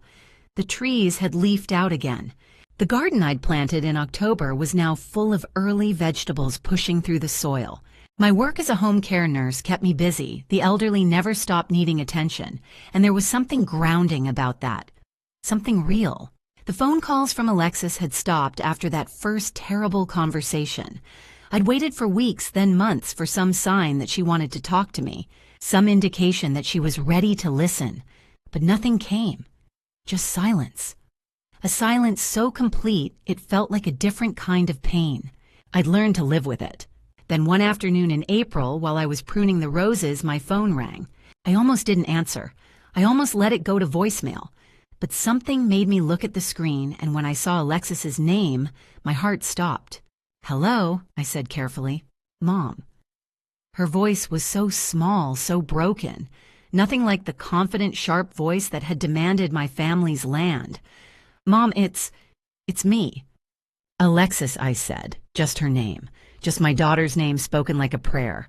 The trees had leafed out again. The garden I'd planted in October was now full of early vegetables pushing through the soil. My work as a home care nurse kept me busy. The elderly never stopped needing attention, and there was something grounding about that. Something real. The phone calls from Alexis had stopped after that first terrible conversation. I'd waited for weeks, then months, for some sign that she wanted to talk to me, some indication that she was ready to listen. But nothing came. Just silence. A silence so complete it felt like a different kind of pain. I'd learned to live with it. Then one afternoon in April, while I was pruning the roses, my phone rang. I almost didn't answer. I almost let it go to voicemail. But something made me look at the screen, and when I saw Alexis's name, my heart stopped. "Hello," I said carefully. "Mom." Her voice was so small, so broken. Nothing like the confident, sharp voice that had demanded my family's land. "Mom, it's me." "Alexis," I said, just her name. Just my daughter's name spoken like a prayer.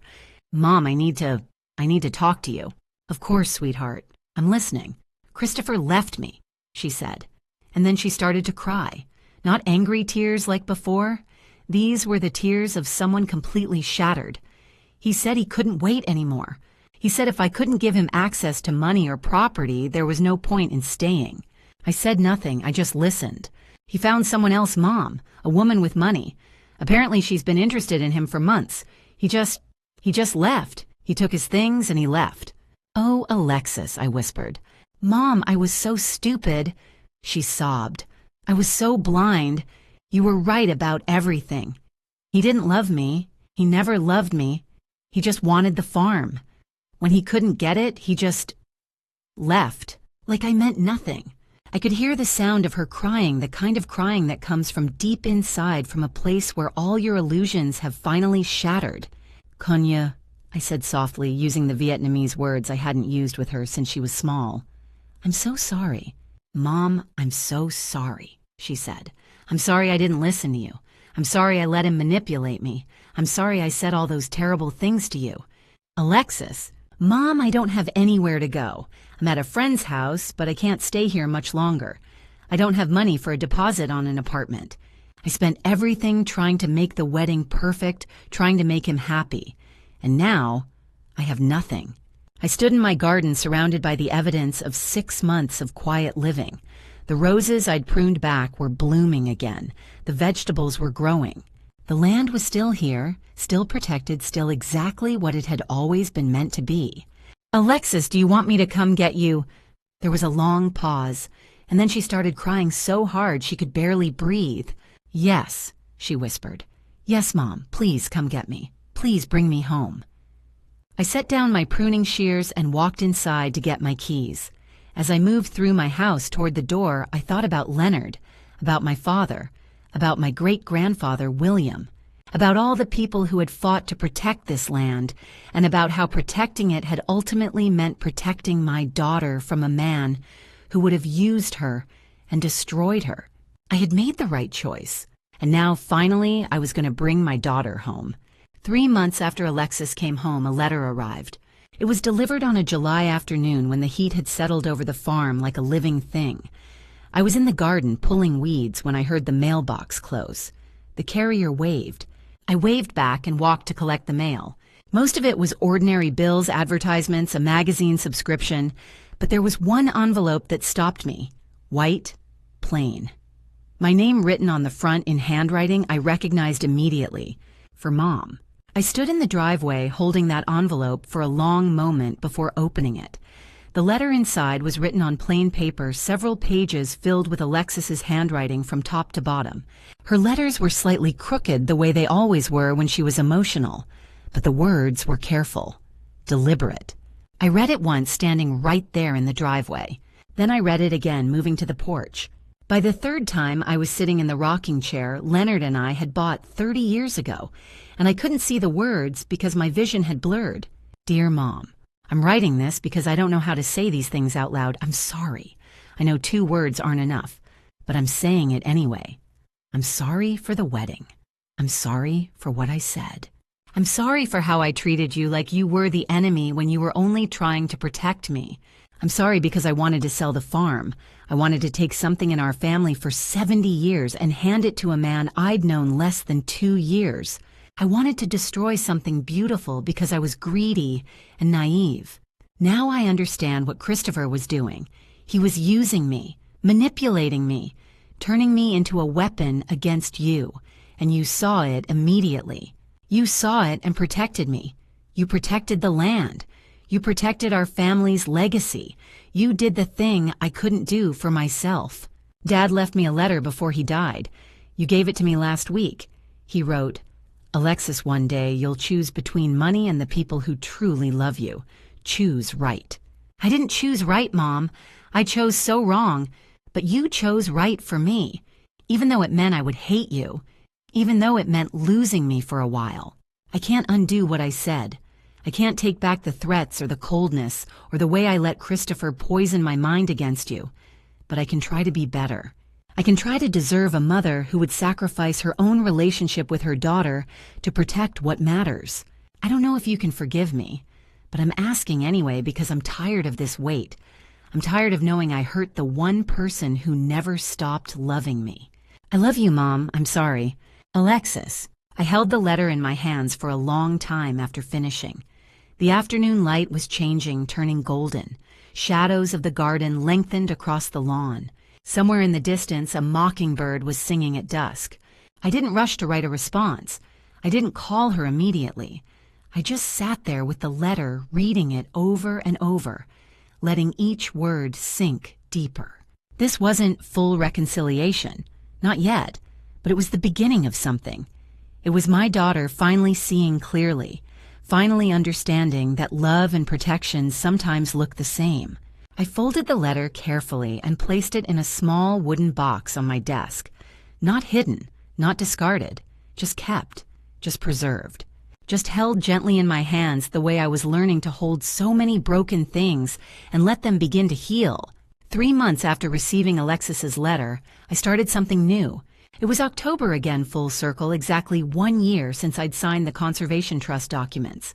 "Mom, I need to talk to you." "Of course, sweetheart. I'm listening." "Christopher left me," she said. And then she started to cry. Not angry tears like before. These were the tears of someone completely shattered. He said he couldn't wait anymore. He said if I couldn't give him access to money or property, there was no point in staying. I said nothing. I just listened. He found someone else, Mom, a woman with money. Apparently she's been interested in him for months. He just left. He took his things and he left. "Oh, Alexis," I whispered. "Mom, I was so stupid." She sobbed. "I was so blind. You were right about everything. He didn't love me. He never loved me. He just wanted the farm. When he couldn't get it, he just left. Like I meant nothing." I could hear the sound of her crying, the kind of crying that comes from deep inside, from a place where all your illusions have finally shattered. "Konya," I said softly, using the Vietnamese words I hadn't used with her since she was small. "I'm so sorry." "Mom, I'm so sorry," she said. "I'm sorry I didn't listen to you. I'm sorry I let him manipulate me. I'm sorry I said all those terrible things to you." "Alexis." "Mom, I don't have anywhere to go. I'm at a friend's house, but I can't stay here much longer. I don't have money for a deposit on an apartment. I spent everything trying to make the wedding perfect, trying to make him happy. And now, I have nothing." I stood in my garden surrounded by the evidence of 6 months of quiet living. The roses I'd pruned back were blooming again. The vegetables were growing. The land was still here, still protected, still exactly what it had always been meant to be. "Alexis, do you want me to come get you?" There was a long pause, and then she started crying so hard she could barely breathe. "Yes," she whispered. "Yes, Mom, please come get me. Please bring me home." I set down my pruning shears and walked inside to get my keys. As I moved through my house toward the door, I thought about Leonard, about my father, about my great-grandfather, William, about all the people who had fought to protect this land, and about how protecting it had ultimately meant protecting my daughter from a man who would have used her and destroyed her. I had made the right choice, and now finally I was going to bring my daughter home. 3 months after Alexis came home, a letter arrived. It was delivered on a July afternoon when the heat had settled over the farm like a living thing. I was in the garden pulling weeds when I heard the mailbox close. The carrier waved. I waved back and walked to collect the mail. Most of it was ordinary bills, advertisements, a magazine subscription, but there was one envelope that stopped me. White, plain. My name written on the front in handwriting I recognized immediately. For Mom. I stood in the driveway holding that envelope for a long moment before opening it. The letter inside was written on plain paper, several pages filled with Alexis's handwriting from top to bottom. Her letters were slightly crooked the way they always were when she was emotional, but the words were careful, deliberate. I read it once standing right there in the driveway. Then I read it again moving to the porch. By the 3rd time I was sitting in the rocking chair Leonard and I had bought 30 years ago, and I couldn't see the words because my vision had blurred. Dear Mom. I'm writing this because I don't know how to say these things out loud. I'm sorry. I know 2 words aren't enough, but I'm saying it anyway. I'm sorry for the wedding. I'm sorry for what I said. I'm sorry for how I treated you like you were the enemy when you were only trying to protect me. I'm sorry because I wanted to sell the farm. I wanted to take something in our family for 70 years and hand it to a man I'd known less than 2 years. I wanted to destroy something beautiful because I was greedy and naive. Now I understand what Christopher was doing. He was using me, manipulating me, turning me into a weapon against you, and you saw it immediately. You saw it and protected me. You protected the land. You protected our family's legacy. You did the thing I couldn't do for myself. Dad left me a letter before he died. You gave it to me last week. He wrote, "Alexis, one day you'll choose between money and the people who truly love you. Choose right." I didn't choose right, Mom. I chose so wrong, but you chose right for me, even though it meant I would hate you, even though it meant losing me for a while. I can't undo what I said. I can't take back the threats or the coldness or the way I let Christopher poison my mind against you, but I can try to be better. I can try to deserve a mother who would sacrifice her own relationship with her daughter to protect what matters. I don't know if you can forgive me, but I'm asking anyway because I'm tired of this weight. I'm tired of knowing I hurt the one person who never stopped loving me. I love you, Mom. I'm sorry. Alexis. I held the letter in my hands for a long time after finishing. The afternoon light was changing, turning golden. Shadows of the garden lengthened across the lawn. Somewhere in the distance, a mockingbird was singing at dusk. I didn't rush to write a response. I didn't call her immediately. I just sat there with the letter, reading it over and over, letting each word sink deeper. This wasn't full reconciliation. Not yet. But it was the beginning of something. It was my daughter finally seeing clearly, finally understanding that love and protection sometimes look the same. I folded the letter carefully and placed it in a small wooden box on my desk. Not hidden, not discarded, just kept, just preserved, just held gently in my hands the way I was learning to hold so many broken things and let them begin to heal. 3 months after receiving Alexis's letter, I started something new. It was October again, full circle, exactly 1 year since I'd signed the Conservation Trust documents.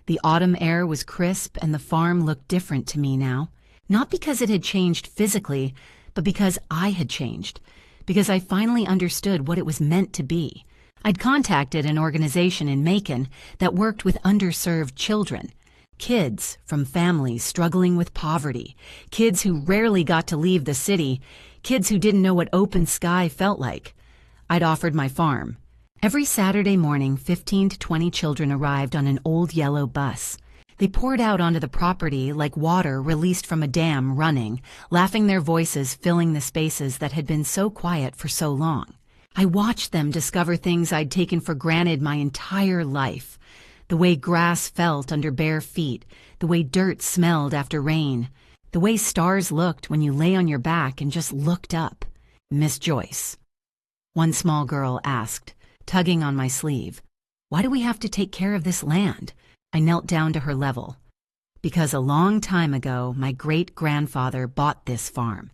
The autumn air was crisp and the farm looked different to me now. Not because it had changed physically, but because I had changed. Because I finally understood what it was meant to be. I'd contacted an organization in Macon that worked with underserved children. Kids from families struggling with poverty. Kids who rarely got to leave the city. Kids who didn't know what open sky felt like. I'd offered my farm. Every Saturday morning, 15 to 20 children arrived on an old yellow bus. They poured out onto the property like water released from a dam running, laughing, their voices filling the spaces that had been so quiet for so long. I watched them discover things I'd taken for granted my entire life. The way grass felt under bare feet, the way dirt smelled after rain, the way stars looked when you lay on your back and just looked up. "Miss Joyce," one small girl asked, tugging on my sleeve, "why do we have to take care of this land?" I knelt down to her level. "Because a long time ago, my great-grandfather bought this farm.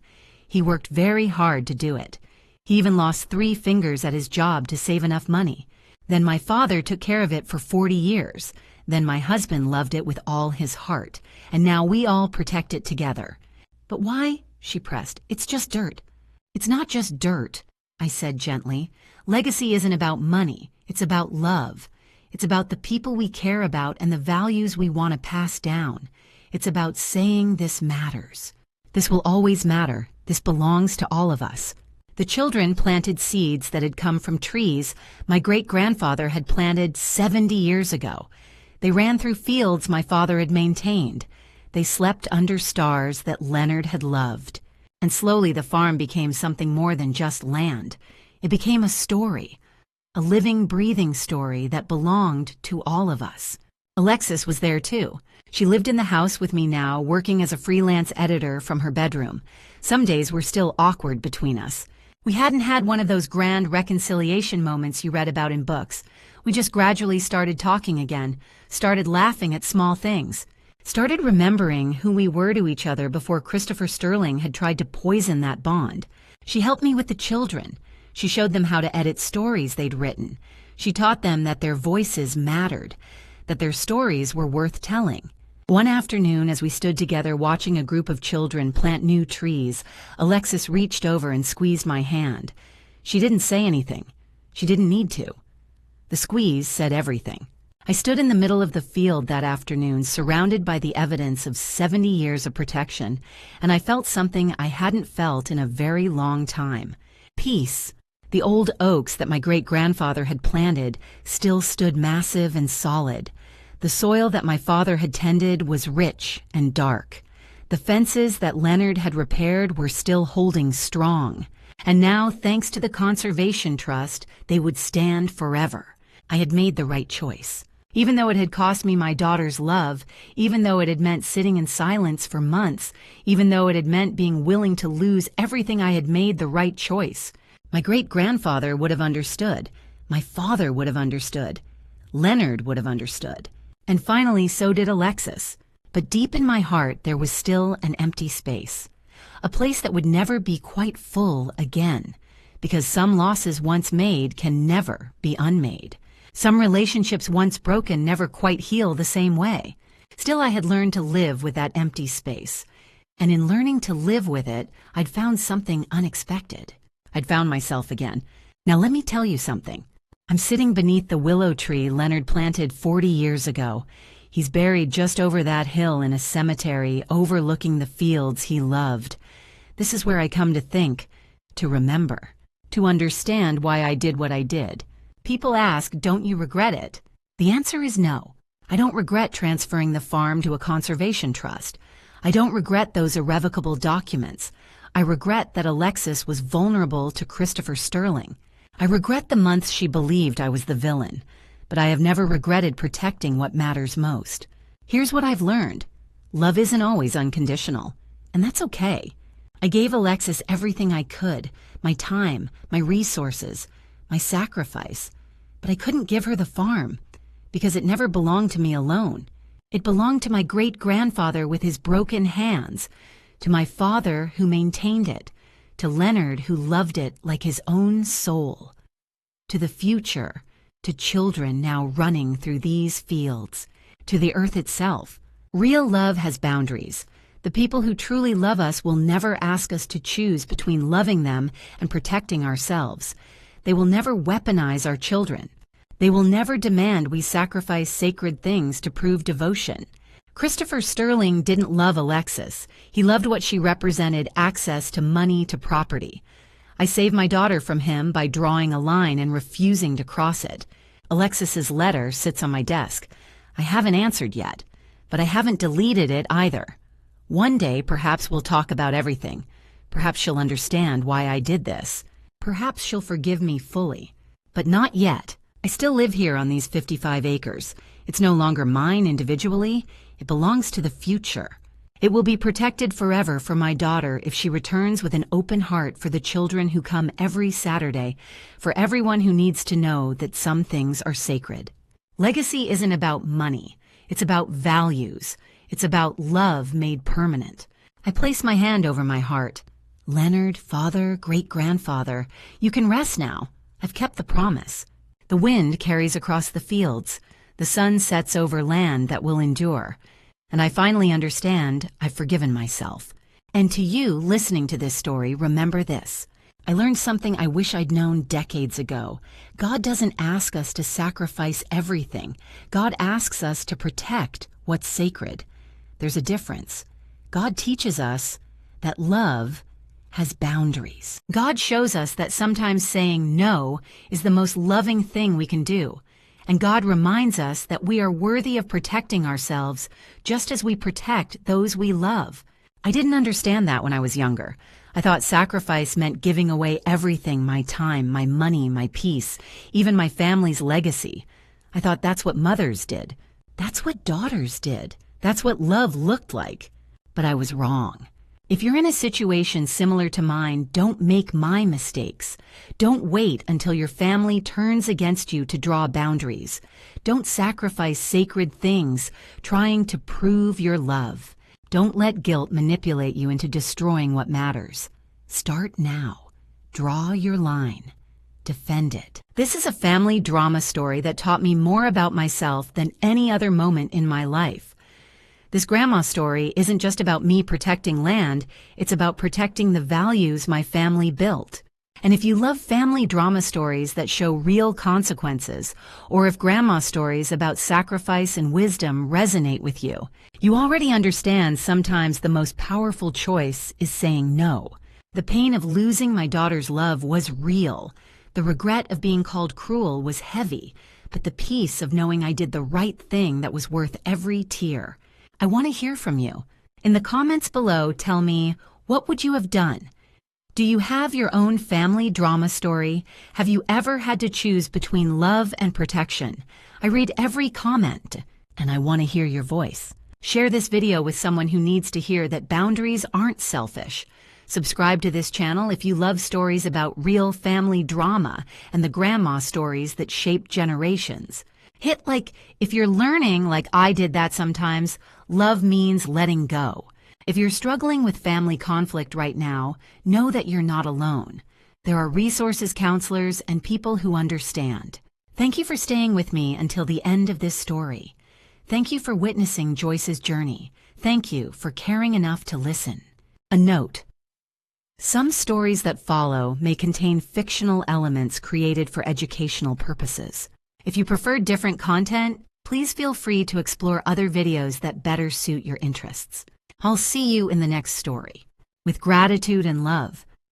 He worked very hard to do it. He even lost 3 fingers at his job to save enough money. Then my father took care of it for 40 years. Then my husband loved it with all his heart. And now we all protect it together." "But why?" she pressed. "It's just dirt." "It's not just dirt," I said gently. "Legacy isn't about money. It's about love. It's about the people we care about and the values we want to pass down. It's about saying this matters. This will always matter. This belongs to all of us." The children planted seeds that had come from trees my great-grandfather had planted 70 years ago. They ran through fields my father had maintained. They slept under stars that Leonard had loved. And slowly the farm became something more than just land. It became a story. A living, breathing story that belonged to all of us. Alexis was there too. She lived in the house with me now, working as a freelance editor from her bedroom. Some days were still awkward between us. We hadn't had one of those grand reconciliation moments you read about in books. We just gradually started talking again, started laughing at small things, started remembering who we were to each other before Christopher Sterling had tried to poison that bond. She helped me with the children. She showed them how to edit stories they'd written. She taught them that their voices mattered, that their stories were worth telling. One afternoon, as we stood together watching a group of children plant new trees, Alexis reached over and squeezed my hand. She didn't say anything. She didn't need to. The squeeze said everything. I stood in the middle of the field that afternoon, surrounded by the evidence of 70 years of protection, and I felt something I hadn't felt in a very long time. Peace. The old oaks that my great-grandfather had planted still stood massive and solid. The soil that my father had tended was rich and dark. The fences that Leonard had repaired were still holding strong. And now, thanks to the Conservation Trust, they would stand forever. I had made the right choice. Even though it had cost me my daughter's love, even though it had meant sitting in silence for months, even though it had meant being willing to lose everything, I had made the right choice. My great-grandfather would have understood. My father would have understood. Leonard would have understood. And finally, so did Alexis. But deep in my heart, there was still an empty space. A place that would never be quite full again. Because some losses once made can never be unmade. Some relationships once broken never quite heal the same way. Still, I had learned to live with that empty space. And in learning to live with it, I'd found something unexpected. I'd found myself again. Now let me tell you something. I'm sitting beneath the willow tree Leonard planted 40 years ago. He's buried just over that hill in a cemetery overlooking the fields he loved. This is where I come to think, to remember, to understand why I did what I did. People ask, don't you regret it? The answer is no. I don't regret transferring the farm to a conservation trust. I don't regret those irrevocable documents. I regret that Alexis was vulnerable to Christopher Sterling. I regret the months she believed I was the villain. But I have never regretted protecting what matters most. Here's what I've learned. Love isn't always unconditional. And that's okay. I gave Alexis everything I could. My time, my resources, my sacrifice. But I couldn't give her the farm, because it never belonged to me alone. It belonged to my great-grandfather with his broken hands, to my father who maintained it, to Leonard who loved it like his own soul, to the future, to children now running through these fields, to the earth itself. Real love has boundaries. The people who truly love us will never ask us to choose between loving them and protecting ourselves. They will never weaponize our children. They will never demand we sacrifice sacred things to prove devotion. Christopher Sterling didn't love Alexis. He loved what she represented: access to money, to property. I saved my daughter from him by drawing a line and refusing to cross it. Alexis's letter sits on my desk. I haven't answered yet, but I haven't deleted it either. One day, perhaps we'll talk about everything. Perhaps she'll understand why I did this. Perhaps she'll forgive me fully. But not yet. I still live here on these 55 acres. It's no longer mine individually. It belongs to the future. It will be protected forever for my daughter if she returns with an open heart for the children who come every Saturday, for everyone who needs to know that some things are sacred. Legacy isn't about money. It's about values. It's about love made permanent. I place my hand over my heart. Leonard, father, great-grandfather, you can rest now. I've kept the promise. The wind carries across the fields. The sun sets over land that will endure. And I finally understand I've forgiven myself. And to you listening to this story, remember this. I learned something I wish I'd known decades ago. God doesn't ask us to sacrifice everything. God asks us to protect what's sacred. There's a difference. God teaches us that love has boundaries. God shows us that sometimes saying no is the most loving thing we can do. And God reminds us that we are worthy of protecting ourselves just as we protect those we love. I didn't understand that when I was younger. I thought sacrifice meant giving away everything: my time, my money, my peace, even my family's legacy. I thought that's what mothers did. That's what daughters did. That's what love looked like. But I was wrong. If you're in a situation similar to mine, don't make my mistakes. Don't wait until your family turns against you to draw boundaries. Don't sacrifice sacred things trying to prove your love. Don't let guilt manipulate you into destroying what matters. Start now. Draw your line. Defend it. This is a family drama story that taught me more about myself than any other moment in my life. This grandma story isn't just about me protecting land, it's about protecting the values my family built. And if you love family drama stories that show real consequences, or if grandma stories about sacrifice and wisdom resonate with you, you already understand sometimes the most powerful choice is saying no. The pain of losing my daughter's love was real. The regret of being called cruel was heavy, but the peace of knowing I did the right thing that was worth every tear. I want to hear from you. In the comments below, tell me, what would you have done? Do you have your own family drama story? Have you ever had to choose between love and protection? I read every comment, and I want to hear your voice. Share this video with someone who needs to hear that boundaries aren't selfish. Subscribe to this channel if you love stories about real family drama and the grandma stories that shape generations. Hit like if you're learning, like I did that sometimes. Love means letting go. If you're struggling with family conflict right now, know that you're not alone. There are resources, counselors, and people who understand. Thank you for staying with me until the end of this story. Thank you for witnessing Joyce's journey. Thank you for caring enough to listen. A note. Some stories that follow may contain fictional elements created for educational purposes. If you prefer different content, please feel free to explore other videos that better suit your interests. I'll see you in the next story. With gratitude and love,